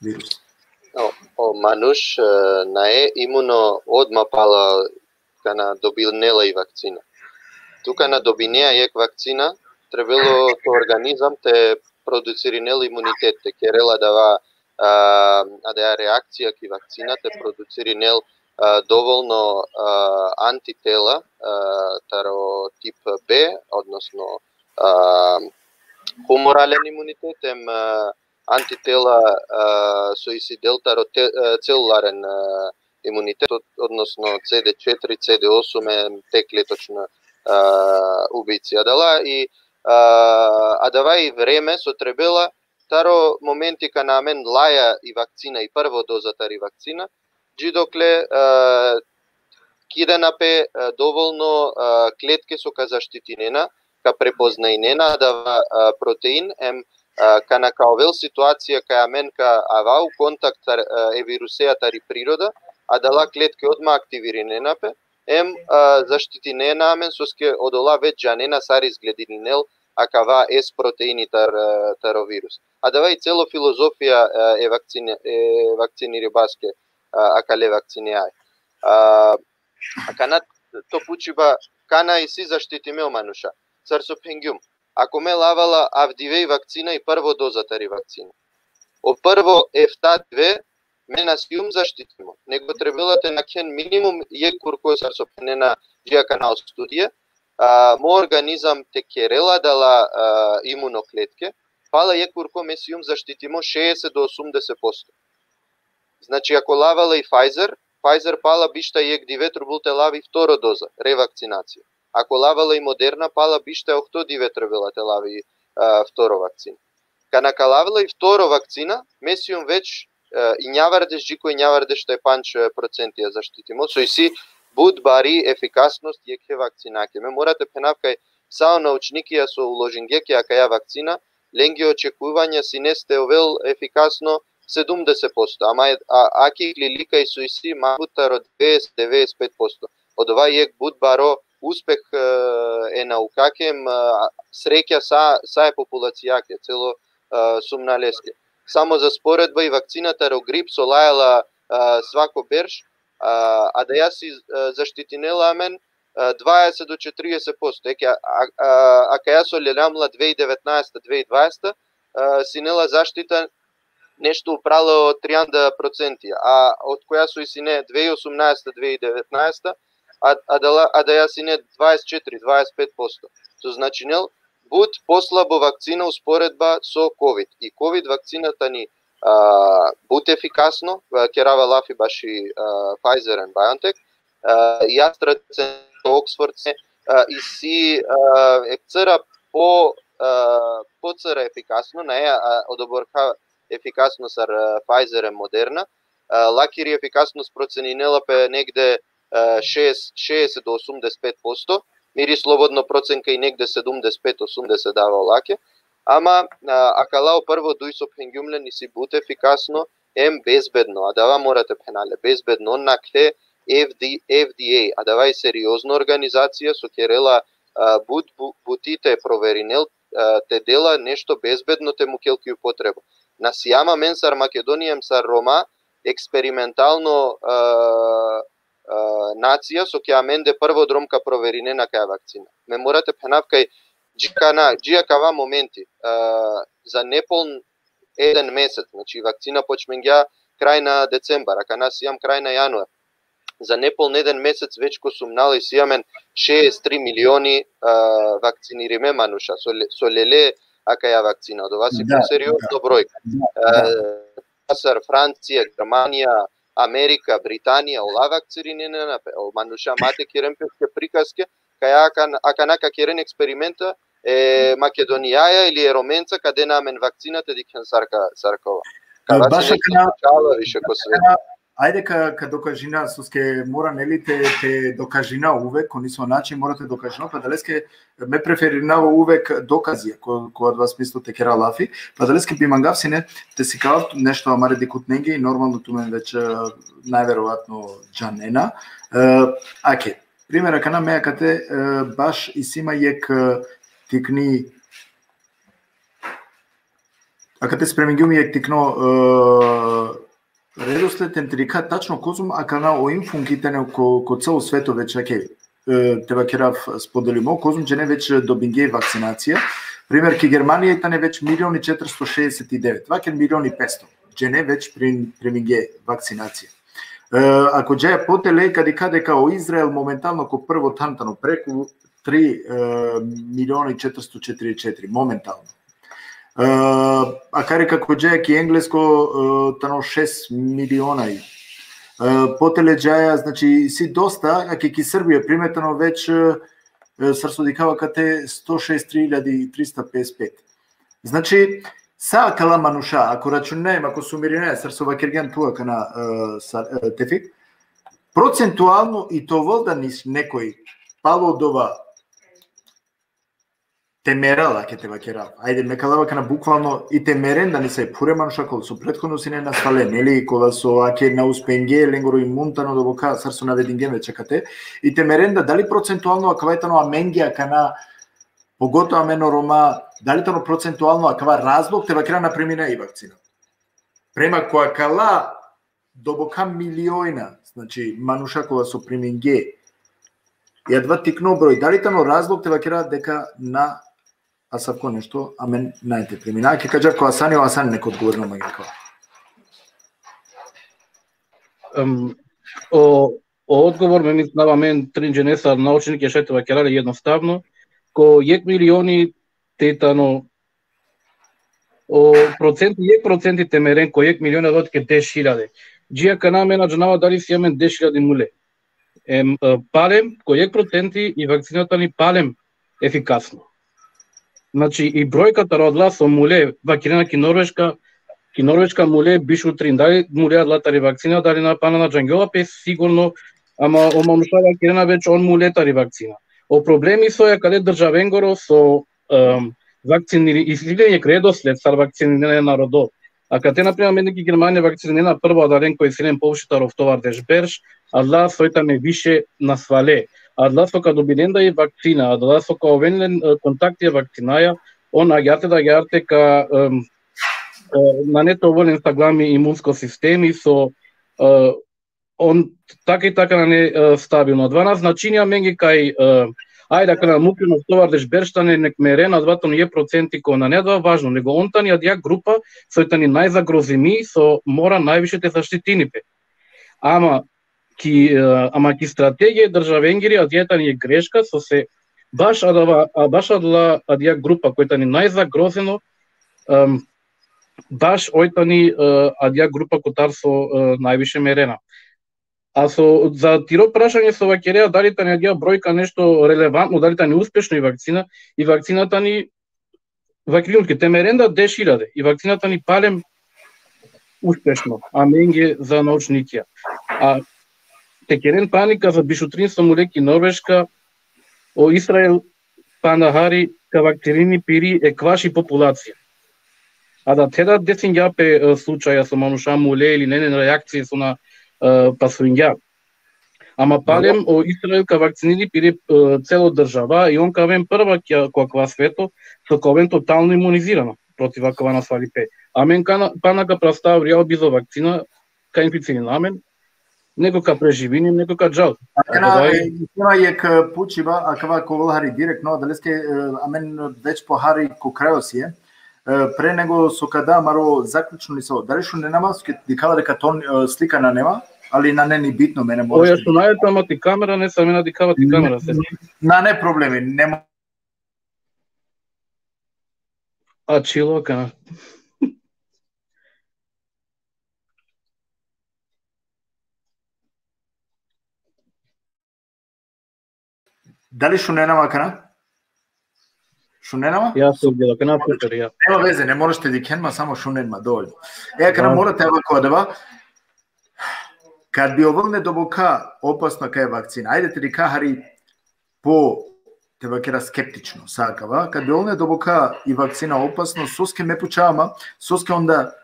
вирус. Мануш наe имуно одма пала кана добинела и вакцина. Тука на добинеа ек вакцина, требало то организам те продуциринел имунитет, те керела дава да реакција ки вакцина, те продуциринел доволно антитела, таро тип Б, односно хуморален имунитет, антитела соисидел таро целуларен имунитет, односно CD4, CD8 е теклеточна убиција дала и дава и време со требела таро моменти кана мен лаја и вакцина и прво доза тари вакцина, джидокле киденапе доволно клетки со ка заштитинена, ка препознаинена дава протеин, кана каовел ситуација каја мен ка авау контакт е вирусеја тари природа, дала клетки одма активириненапе, заштитинена мен соске одола веќе джанена сари изглединел, акава ес протеини таро вирус. Дава и цело филозофија е вакцини баске, акале вакцинеај. Кана то пучиба, кана и си заштитиме мануша. Сарсо пенгјум. Ако ме лавала авдивеј вакцина и прво доза тари вакцина. О прво ефта-2 ме насиум заштитимо. Него требелате на кен минимум е курко сарсо пенена джија канал студија. Мо организам те керела дала имуноклетке, пала е курко ме сиум заштитимо 60 до 80%. Значи ако лавала и Pfizer пала бишта ек диветру булте лави второ доза, ревакцинација. Ако лавала и Модерна пала бишта охто диветру те лави второ вакцина. Кана калавала и второ вакцина, месиум веќе и њавардеш джико и њавардеш тај панч процентија заштитимо, со и си буд бари ефикасност јеке вакцинаке. Ме морате пенавкај сао научникија со уложингеке акаја вакцина, ленги очекувања си не сте овел ефикасно 70%, ама аки клилика и со и си мабутаро 90-95%. Од ова јек буд баро успех е наукакем, среќа са е популацијаке, цело сумналеске. Само за споредба и вакцината ро грип со лајала свако берж, да ја си заштитинела амен 20 до 40%. Ака ја со лелямла 2019-2020, синела заштита нешто упрало 30%, од која со и сине 2018-2019, да ја сине 24-25%. Со значинел буд послабо вакцина успоредба со COVID. И COVID вакцината ни буд ефикасно, керава лафи баши Pfizer and BioNTech, и AstraZeneca, Oxford и си црап по-цър ефикасно, наја одоборка ефикасност ар Pfizer и Moderna, лакири ефикасност проценинела пе негде 60 до 85%, мири слободно проценка и негде 75-80 дава лаке, ама акалао прво дујсо пенгјумлен и си бут ефикасно, безбедно, а дава морате пенале, безбедно накле FDA, а дава и сериозна организација со керела бутите проверинел, те дела нешто безбедно те му келки употреба. На сијама мен сар Македонијем сар Рома експериментално нација со кеја менде прво дромка проверинена каја вакцина. Ме морате пенав кај джија кава моменти за неполн еден месец, значи вакцина почмења крај на децембар, а кана сијам крај на јануар. За неполн еден месец веќе ко сумнали сијамен 63 милиони вакцинириме мануша со леле акаја вакцина. Од ова си сериозно бројка. Сар Франција, Германија, Америка, Британија, ола вакцинирана мануша мате керемпеске приказке, каја аканака керен експеримента Македонијаја или ероменца каде намен вакцината дикен саркова. Баша ајде ка докажина соске мора нели те докажина увек, кони со начин морате докажина, па далеске ме преферинава увек доказија кога од вас мислите кера лафи, па далеске би мангавсине те си као нешто амаре дикут неге и нормално тумен веќе најверојатно џанена. Аке, примера кана меја кате баш и сима јек тикни акате спремингјуми јек тикно редослед ентрика тачно козум акана оим функитене ко цело свето веќе теба керав споделимо козум че не веќе добингеј вакцинација. Пример ки Германија тане веќе 1.469, ваќе 1.500.000. Джене веќе премингеј вакцинација. Ако джеја потеле каде дека о Израел моментално ко прво тантано преку 3.444.000 моментално. А кари како джеја ки енглеско тано 6 милиони. Потеле джеја, значи си доста, а ки Србија приметано веќе срсодикава кате 163.355. Значи са кала мануша, ако рачунеем, ако сумиринеме срсова кирген туа кана тефик, процентуално и то волда нис некој пало дова темерала ке теба керав. Ајде мекалава кана буквално и темерен да не се пуремануша кол со претходно си не настале, нели кола со аке на успенге ленгоро и мунтано до бока сарсо на вединген вечекате и темерен да дали процентуално акавајтано аменгија кана погото амено Рома, дали тано процентуално акава разлог теба кера на премина и вакцина. Према која кала до бока милиона, значи мануша кола со преминге и адва тикно број, дали тано разлог теба кера дека на асавко нешто, амен најте премина. Ке кажа која Асани неко одговорно магијако. Одговор ме мислава мен тринџенесар научник е шетева керале едноставно, ко јек милиони тетано проценти темерен ко јек милиони одке 10.000. Джија кана мена джанава дали си јамен 10.000 муле. Палем ко јек проценти и вакцината ни палем ефикасно. Значи и бројката родла со муле вакцина ки Норвешка муле бишу трин, дали муле адлатари вакцина, дали на пана на Джангела пе сигурно, ама оманушава керена веќе он мулетари вакцина. О проблеми со ја каде државенгоро со вакцинирање и следење редослед сар вакцинирање народо. А каде например медики Германија вакцинирана прво адарен кој силен повшитаров товар дешберш, адла сојта ме више насвале. Адла со кадобиненда и вакцина, адла со каовенен контакти вакцинаја, он агјарте ка на нетоволен стаглами имунско системи со он така и така на не стабилно. 12 значиња менги кај ајде кај мукрино товар дешберштане некмерена 2% ко на не да важно, него онтани адја група сојтани најзагрозими со мора највишете заштитинипе. Ама ки стратегија државенгири адјета ни е грешка со се баш адла адја група којта ни најзагрозено баш ојта ни адја група котар со највише мерена. А за тиро прашање со вакереа дали та не ја бројка нешто релевантно, дали та не успешно и вакцината ни вакцинутки темеренда дешираде и вакцината ни палем успешно, а менге за научникија. А текерен паника за бишутрин со молеки Норвешка, о Израел панахари ка вакцини пири е кваши популација. А да теда десинѓапе случаја со мануша моле или ненен реакција со на пасуинѓа. Ама палем о Израел ка вакцини пири цело држава и он кавен прва која свето со ковен тотално имунизирано против акова на свалипе. Амен панака представ реал бизо вакцина ка инфициран амен, него ка преживини, него ка джал. Има ек пучива, акава ковалхари директно, далеске амен веќе похари ко крајосие, пре него со када маро заклучно ни со, дали шо не нема, дикава дека тон слика на нема, али на не ни битно, мене можеш. Оја што најето, ама ти камера, не са мена дикава ти камера. На не проблеми, нема. А чило, кана. Дали шо не нема кана? Шо не нема? Јас се гледам, кана супер, ја. Нема везе, не можете да кенма, само шо нема, доволно. Кана морате овако одева, кад би оволне добока опасно кај вакцина, ајде ти кахари по тебе кера скептично сакава, кад би оволне добока и вакцина опасно, соске ме пучавама, соске онда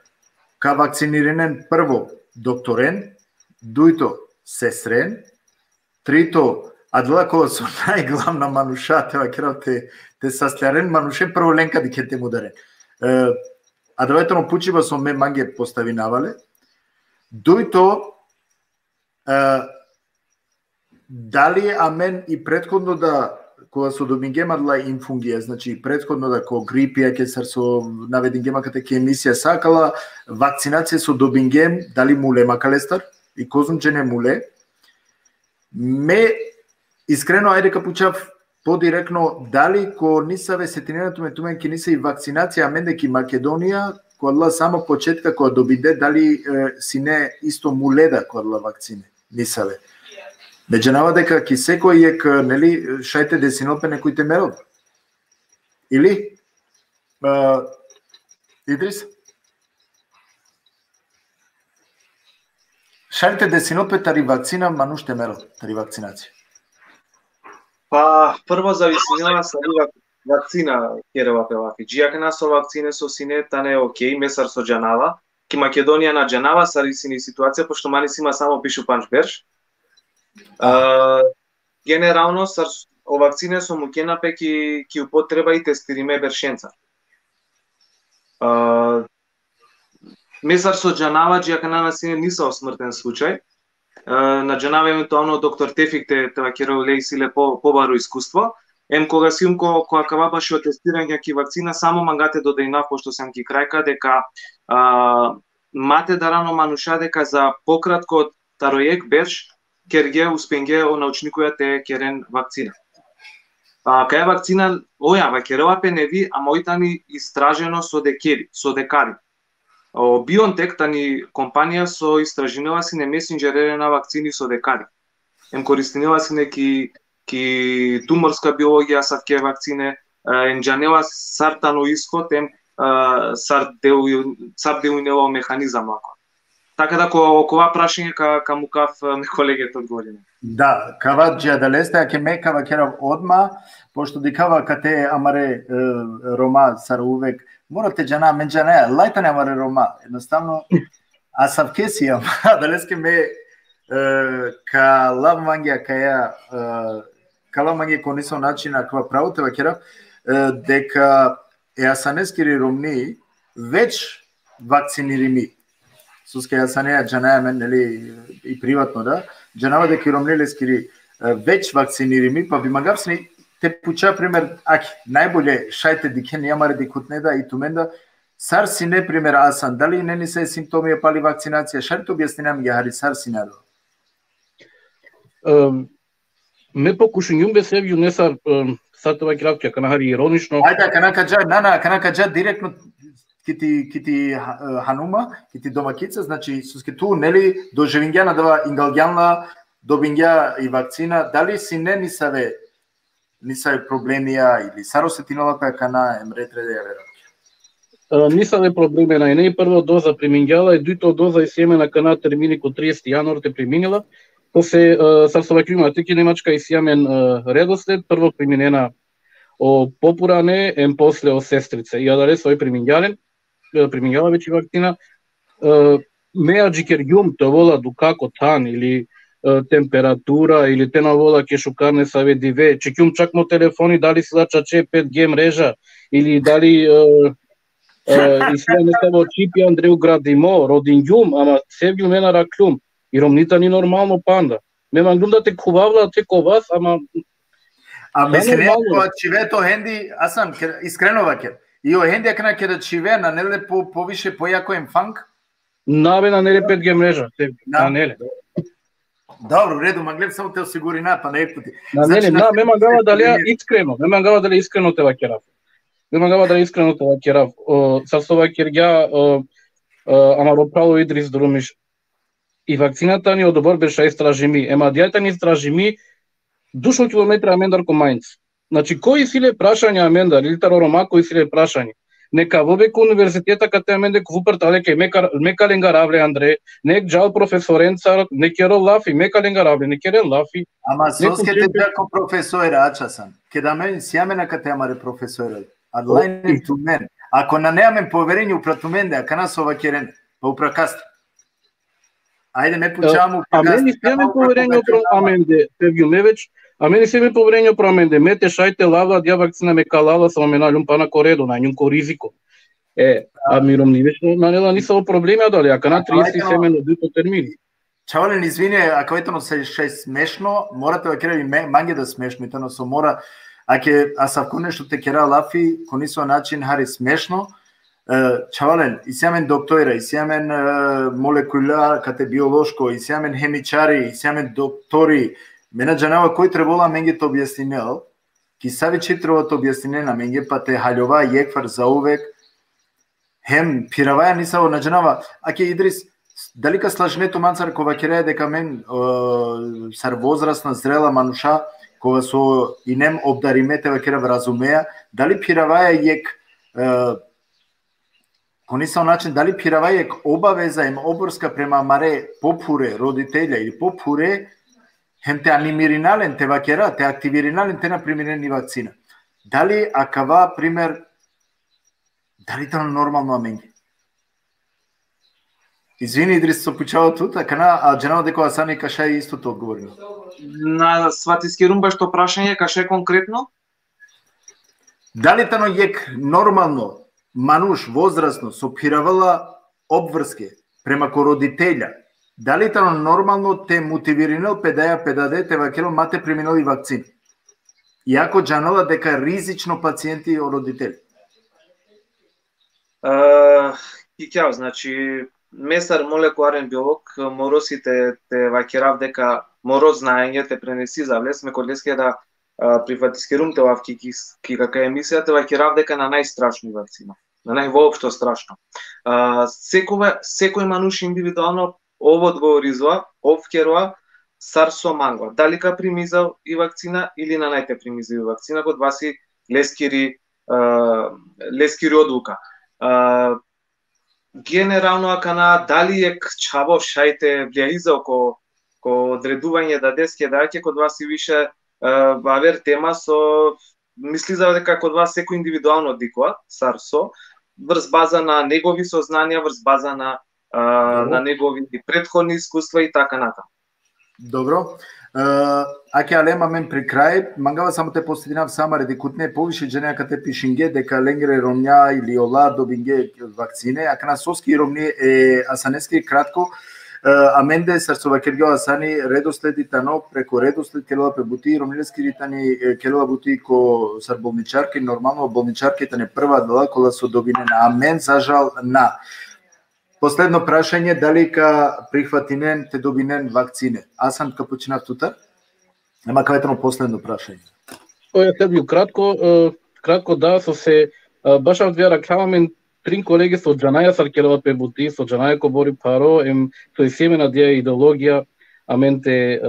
ка вакцинирен прво докторен, дуито сестрен, трито адлако со најглавна мануша, тебе кера те састлярен мануше прво ленка ди ке те мударен. А двајтоно пучива со ме манге постави навале, дуито дали амен и предходно да кога со добингема дла инфунгија, значи предходно да ко грипија ке сар со наведингема кате ке емисија сакала вакцинација со добингем, дали муле макалестар и козумче не муле. Ме искрено ајде капучав подиректно дали ко нисаве сетиненото ме тумен ке ниса и вакцинација амен деки Македонија кога само почетка кога добиде дали си не исто муледа кога вакцине нисаве. Меѓунава дека ки секој ек нели шајте десинопе некоите мерод. Или Идрис? Шајте десинопе тари вакцина мануште мерод, тари вакцинација. Па прво зависињава са вакцина керева певаки. Джијакна со вакцине со сине тане окей, месар со џанава. Ки Македонија на џанава сарисини ситуација пошто манис има само пишу панчберш. Генерално сар о вакцине со мукенапе ки употреба и тестириме бершенца. Месар со џанава джијакна на сине ниса смртен случај. На џанава евентуално доктор Тефик те вакеро лејсиле побаро искуство. Кога си кога кавабаше о тестирање ки вакцина само мангате додајна пошто сам ки крајка дека мате дарано мануша дека за пократко од таројек берш керге успенге о научникуја те керен вакцина. Кај вакцина ојава керова пеневи, а мојтани истражено со декари. BioNTech тани компанија со истражинува си не месенџер РНА вакцини со декари. Користинува си неки туморска биологија савке вакцине, енџанела сартано исход, сар деуинело механизам ако. Така да кова прашање ка му кав ме колегето одговориме. Да, кава джиадалесте, аке ме кава керав одма, пошто дикава кате амаре рома сар увек, морате джана, мен джана, лајта не амаре рома, едноставно, а савке си далеске ме ка лав мангија каја, ка лав мангија конисо начина ква правоте вакерав, дека асанескири ромни веќе вакцинирими. Суске асанеја джанаја мен, нели, и приватно, да, джанава дека ромнелескири веќе вакцинирими, па би магавсни те пуча пример, аки, најболе шајте дикен јамаре дикутнеда и туменда, сар си не пример асан, дали не ни се симптоми пали вакцинација, шарите објасненам ја хари сар си надо? Ме покушањум бе се не сар сар тоа кратка, кана хари иронично. Ајде, кана каџа, кана каџа директно кити ханума, кити домакица, значи суске ту нели доживингја на дава ингалгјанла добингја и вакцина, дали си не ни саве проблемија или саросетинала која кана емретреде ја верам? Ни саве проблемија, не прва доза примингјала и дуито доза и семена кана термини ко 30 јануар те приминила. После сарсовакјума теки немачка и сјамен редослед, прво приминена о попуране, после о сестрице. Ја дале свој примингјала веќе вакцина. Меа джикергјум то вола дукако тан или температура или те на вола ке шукарне саве диве, чекјум чак мо телефони дали си лачаче 5G мрежа или дали и сега не ставо чипи Андреу Градимо, родингјум, ама севгил мена раклјум. И ромнита ни нормално панда. Ме мангум да те кувавла те ко вас, ама мисле кога чивето хенди, Асан искрено ваќе. И о хенди кана ќе да чиве на неле повише појако емфанк? Наве на неле 5G мрежа, на неле. Добро, реду, манглев само те осигури па на екпути. На неле, ме мангава дали искрено те вакерав. Ме мангава дали искрено те вакерав. Са со вакергја, ама роправо Идрис Друмиш. И вакцината ни одобор беше истражими. Ема дијата ни истражими душо километра амендар ко Мајнц. Значи, кои силе прашања амендар, или тарома кои силе прашања? Нека вобек универзитета кате аменде квупрт алеке мека ленгаравле Андре, нек джал професоренца, некеро лафи, мека ленгаравле, некерен лафи. Ама соскете бяко професора ачасан. Ке да мен сјамена кате амаре професора. Адлайн ту мен. Ако на неамен поверење упрату менде, а кана со вакерен, па упракаст. Ајде ме пучавам а мене семе поверење про аменде, Тевјумевич, а мене семе поверење про аменде, мете шајте лава, ја вакцина ме калала со меналјум па на коредо, на њунко ризико. А миром ни вечно нанела ни со проблеми дали, ака на 30 семено дуто термини. Чавален, извини, ако етоно се ше смешно, морате да керави манге да смешно, етоно со мора, а ко нешто те кера лафи, ко нисо начин хари смешно, Чавален, и сјамен доктора, и сјамен молекуляр, кате биолошко, и сјамен хемичари, и сјамен доктори, мене джанава кој требола менге то објаснинел, ки сави че треба то објаснинел на менге, па те хаљова јеквар за увек, хем пираваја нисаво на джанава, аке Идрис, далика слажнето манцар кога кереја дека мен сар возрастна зрела мануша, кога со и нем обдаримете вакера разумеја, дали пираваја јек Конисал начин, дали пиравајек обавеза им обврска према маре попуре родителја или попуре хем те анимиринален те вакера, те активиринален те на примирени вакцина. Дали акава пример, дали тоа нормално аменги? Извини, Идрис, со пучава тут, а джанал дека Асани каша е истото одговорено. На сватиски румба што прашање каша конкретно? Дали тано јек нормално мануш возрастно со пиравала обврске према ко родителја, дали тано нормално те мотивиринел педаде те вакело мате преминали вакцини? Иако джанала дека ризично пациенти о родители. Кикјав, значи месар молекуларен биолог, моросите те вакерав дека мороз знаење те пренеси завле, сме кодлески да прифатискерумте вавки кака емисијата вакерав дека на најстрашни вакцина. На највоопшто страшно. Секој мануш индивидуално ово одговоризува, овкерува сарсо мангва. Дали ка примизал и вакцина или на најте примизал и вакцина, код васи лескири одлука. Генерално акана дали е чаво шајте влијаиза ко одредување да деске даќе код вас и више авер тема со мисли за дека код вас секој индивидуално дикува сарсо врз база на негови сознанија, врз база на негови претходни искуства и така натаму. Добро. Аке алема мен при крај, мангава само те постидинав сама редикутне повише дженеја кате пишинге дека ленгре ромња или ола добинге вакцине, ака на соски ромни асанески кратко, аменде сарсовакергио асани редоследи тано преко редослед келела пебути ромнилески ритани келела бути ко сар болничарки, нормално болничарките не прва дала кола со добинена, амен зажал на. Последно прашање, дали ка прихватинен те добинен вакцине? Аз сам ка починав тута, ама каветано последно прашање. Тоа е кратко да, со се баш од вера кавамен Трин колеги со Джанаја саркелова пебути, со Джанаја кобори паро, тој семена дија идеологија, а менте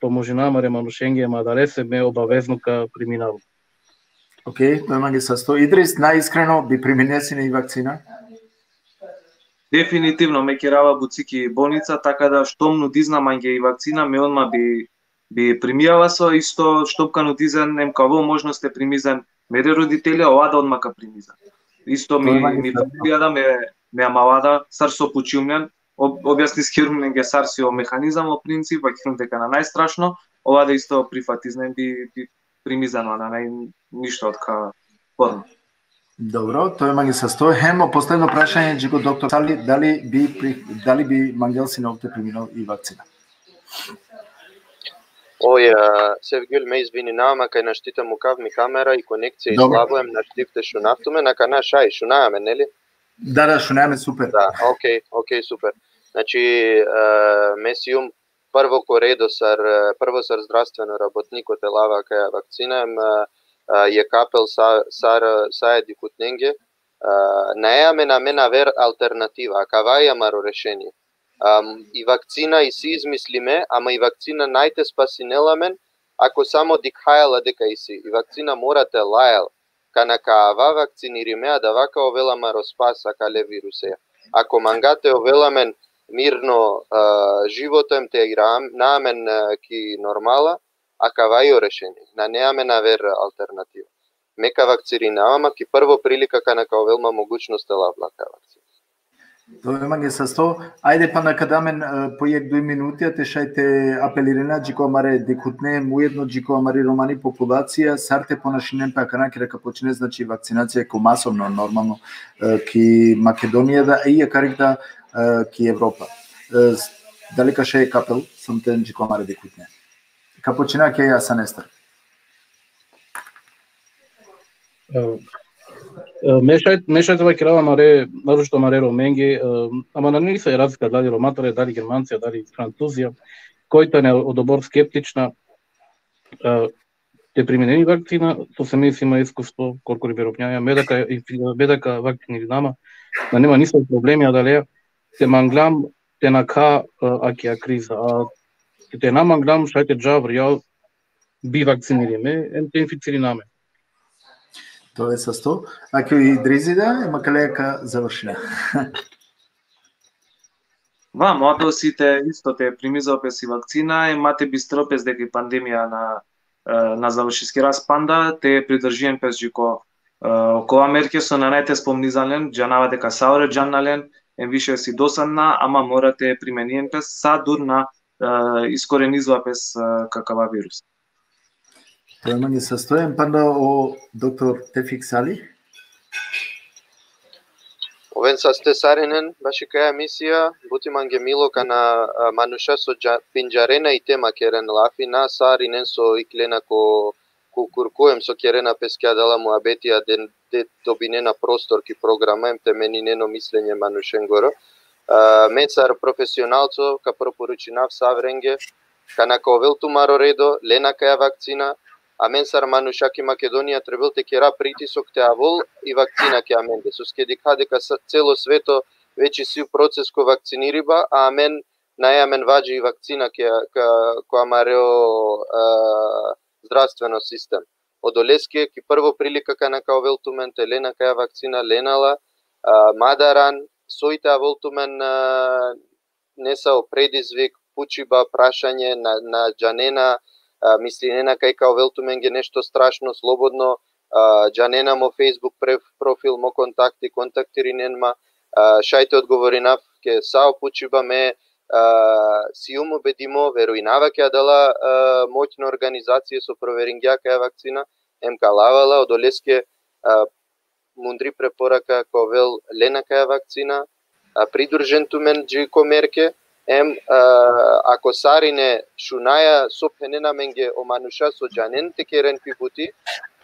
поможинама реманушенге мадаре се ме обавезнука преминало. Океј, тоа ма ги састо. Идрис, наискрено би преминесина и вакцина? Дефинитивно ме керава буцики болница, така да штом нудизна манге и вакцина, ме онма би примијава со исто штопка нудизен, МКВ можност е примизен, мере родители, ова да одмака примизен. Исто ми фамилија да ме амалада, сар со почумлен, објасни скерумнен ге сарсио механизам, о принцип, а хирум дека на најстрашно, ова да исто прифатизнен би примизано на ништо од ка форма. Добро, тоа ма ги састои. Хемо, последно прашање, Джико доктор Сали, дали би Мангелси наопте преминал и вакцина? Ой, Севгül ме извининавам, кај наштите му кав ми камера и конекција излабуем, наштивте шунавтуме, на кана шај, шунаваме, нели? Да, шунаваме, супер. Да, окей, супер. Значи, месиум прво коредо прво сар здравствено работникот е лава каја вакцина, je kapel saedi kutnenge, најаме на мена вер алтернатива, каваја маро решение. И вакцина и си измислиме, ама и вакцина најте спасинеламен, ако само дикхајала дека и си. И вакцина морате лајал, кана каава вакцинирime, да вака овелама роспаса кале вирусеја. Ако мангате овеламен мирно животем те наамен ки нормала, а кавајо решение. На неаме на вер алтернатива. Мека вакцинавама, ки прво прилика кана као велма могучност лавла ка вакцина. Тоа ема ги састо. Ајде па накадамен по 1-2 минути, а те шајте апелирена джико маре декутне, уедно джико амари романи популација, сарте понашинен па кана ке река почине, значи вакцинација ко масовно нормално ки Македонија да и карик да ки Европа. Далека ше е капел, сам тен джико маре декутне. Капочина ке ја санестар. Мешајте вакирава маре, нарушто маре роменги, ама на нели се разлика дали роматаре, дали германција, дали французија, којта не одобор скептична, те применени вакцина, со семејство има искуство, колку риберопњаја, медака вакцини нама, да нема нисо проблеми, а дале се манглам, те нака акија криза, те наманглам шајте джавр, ја би вакцинириме, те инфициринаме. Тоа е састо. Ако и дризида, ема калека завршина. Младосите исто те примизопес и вакцина, мате бистропес дека и пандемија на завршиски распанда, те придржиен пес джико кова мерке со на најте спомнизален, джанава дека сауре джаннален, више си досадна, ама морате примениен пес садур на искоренизва пес какава вирус. Тоа ема ги састојам панда о доктор Тефик Сали. Овен са стесаренен, баши каја мисија, бути манге мило кана мануша со пинджарена и тема керен лафи на саринен со иклена ко куркуем со керена пескја дала му абетија де добинена простор ки програмаем те менинено мислење манушен горо. Мецар професионалцо ка пропоручинав савренге, кана ка овел тумаро редо, лена каја вакцина, а мен сар манушаки Македонија требил те кера притисок те авол и вакцина ке аменде. Суске дика дека цело свето веќе си у процес ко вакцинириба, а мен најамен ваđи и вакцина ко амарео здравствено систем. Одолеске ки прво прилика кана ка овел тумен те лена каја вакцина ленала, мадаран, соите авол тумен не са предизвик, пучиба, прашање на джанена, мислинена кај као велтумен ге нешто страшно слободно, джанена мо Facebook профил, мо контактириненма, шајте одговоринав ке сао пучиба ме, сиум убедимо, веруинава ке дала моќна организација со проверингја каја вакцина, МК лавала, одолеске мундри препорака ко вел лена каја вакцина, придржен тумен джико мерке, ако сарине шунаја сопхенена менге омануша со джанен те керен пипути,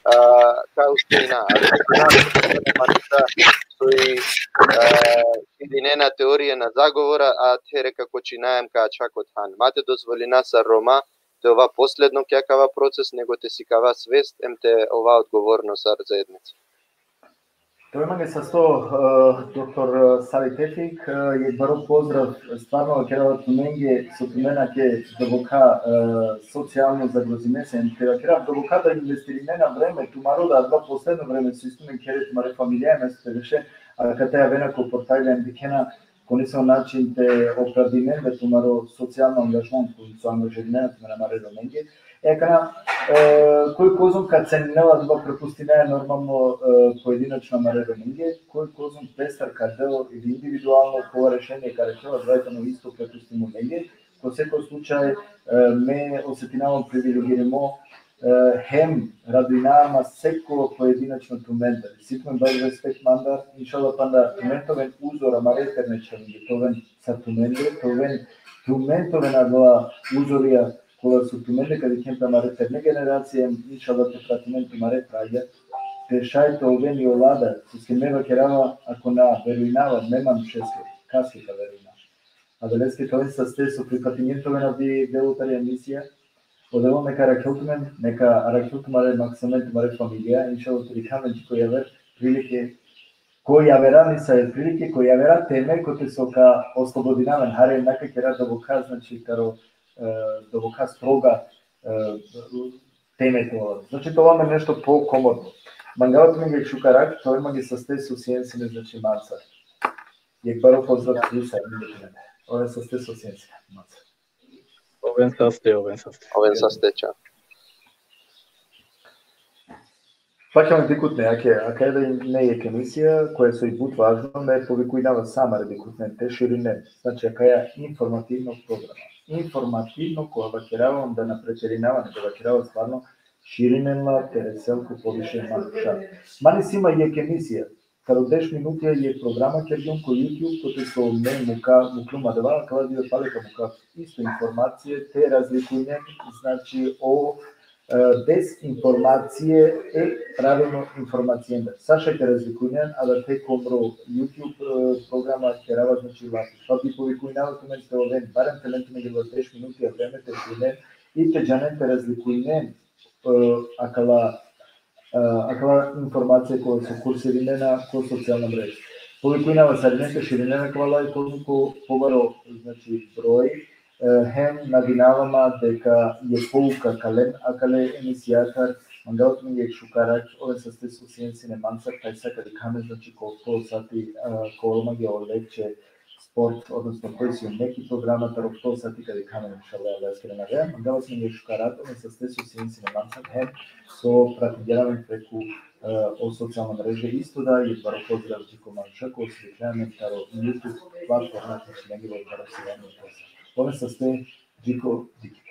кај устина, сој идинена теорија на заговора, а те река кочинајам кај чакот хан. Мате дозволина са Рома, те ова последно кјакава процес, него те си кава свест, те ова одговорно сар заедница. Тоа ме састо доктор Сали Тефик, е баро поздрав стварно керават менге со тумена ке добока социјално загрозинесен, керав добока да инвестирине на време, тумаро да два последно време со истумен керет маре фамилија место беше, а катеја вена ко портајлен дикена конисо начин те оправдинен да тумаро социјално ангажмент со ангажирањето на маре до менге. Екана, кој козум кад се нела да препустине нормално поединочна маредоминге, кој козум пестар кад дел или индивидуално кога решение каде ќе двајтано исто препустимо менге, во секој случај ме осетинавам привилегирамо хем радуинама секој поединочно туменда. Ситмен бај респект мандар, иншалла панда тументовен узора маретерне членги, товен са туменде, товен тументовен адла узорија кога со туменде каде кемпа маретерне генерација, иншалла те пратимен тумаре праѓа, те шајто овен и олада, со скемева керава, ако на веруинава, немам шеске, каскека веруина. А велеске тоа са сте со припатиментове на делотари емисија, одело нека ракелтумен, нека ракелтумаре максимент маре фамилија, иншалла трикамен кој јавер, прилике, кој јавера ни са прилике, кој јавера теме, кој те сока ослободинавен, харе нака кера да вока, значи, каро добока строга темето. Значи тоа ме нешто по-комодно. Мангават ми ги шукарак, тоа има ги састе со сиенсине, значи маца. Јек баро поздрав плюса, ова састе со сиенсине, маца. Овен састе, ча. Факаме дикутне, ака да не е емисија, која со и бут важно, ме повикујнава сама да дикутне, те ширине, значи ака е информативно програма. Информативно која вакеравам да напретеринаване, да вакерава стварно ширинена тереселку повише мануша. Мани сима и емисија, каро 10 минути е програма кердион кој YouTube, кој со мен муклума дева, као да палека мука исто информација, те разликујне, значи о дезинформација е правилно информацијен. Саша ќе разликујне, а да те комро YouTube програма керава, значи лапи. Па би повикујнава тумен сте овен, барем телентуме ги во 10 минути, а време те шуне, и те джанен те разликујне, акала информација која се курсирine на кој социјална мрежа. Повикујнава саринете ширинена квала и колку побаро, значи, број, хем надинавама дека е поука кален, акале емисијатар, мангават ми ги шукарак, ове са сте со сиенсине мансар, тај сака дикаме, значи, колко сати, колма ги олекче спорт, односно кој си неки програмата, рок 100 сати каде камен шалеа да искрена веа, мангават ми ги шукарак, ове са сте со сиенсине мансар, хем со пратигерамен преку о социјална мрежа, исто да и баро поздрав чико манша, кој се дикреаме таро YouTube платформа, значи не ги во баро сијање. Ове са сте Джико Дики.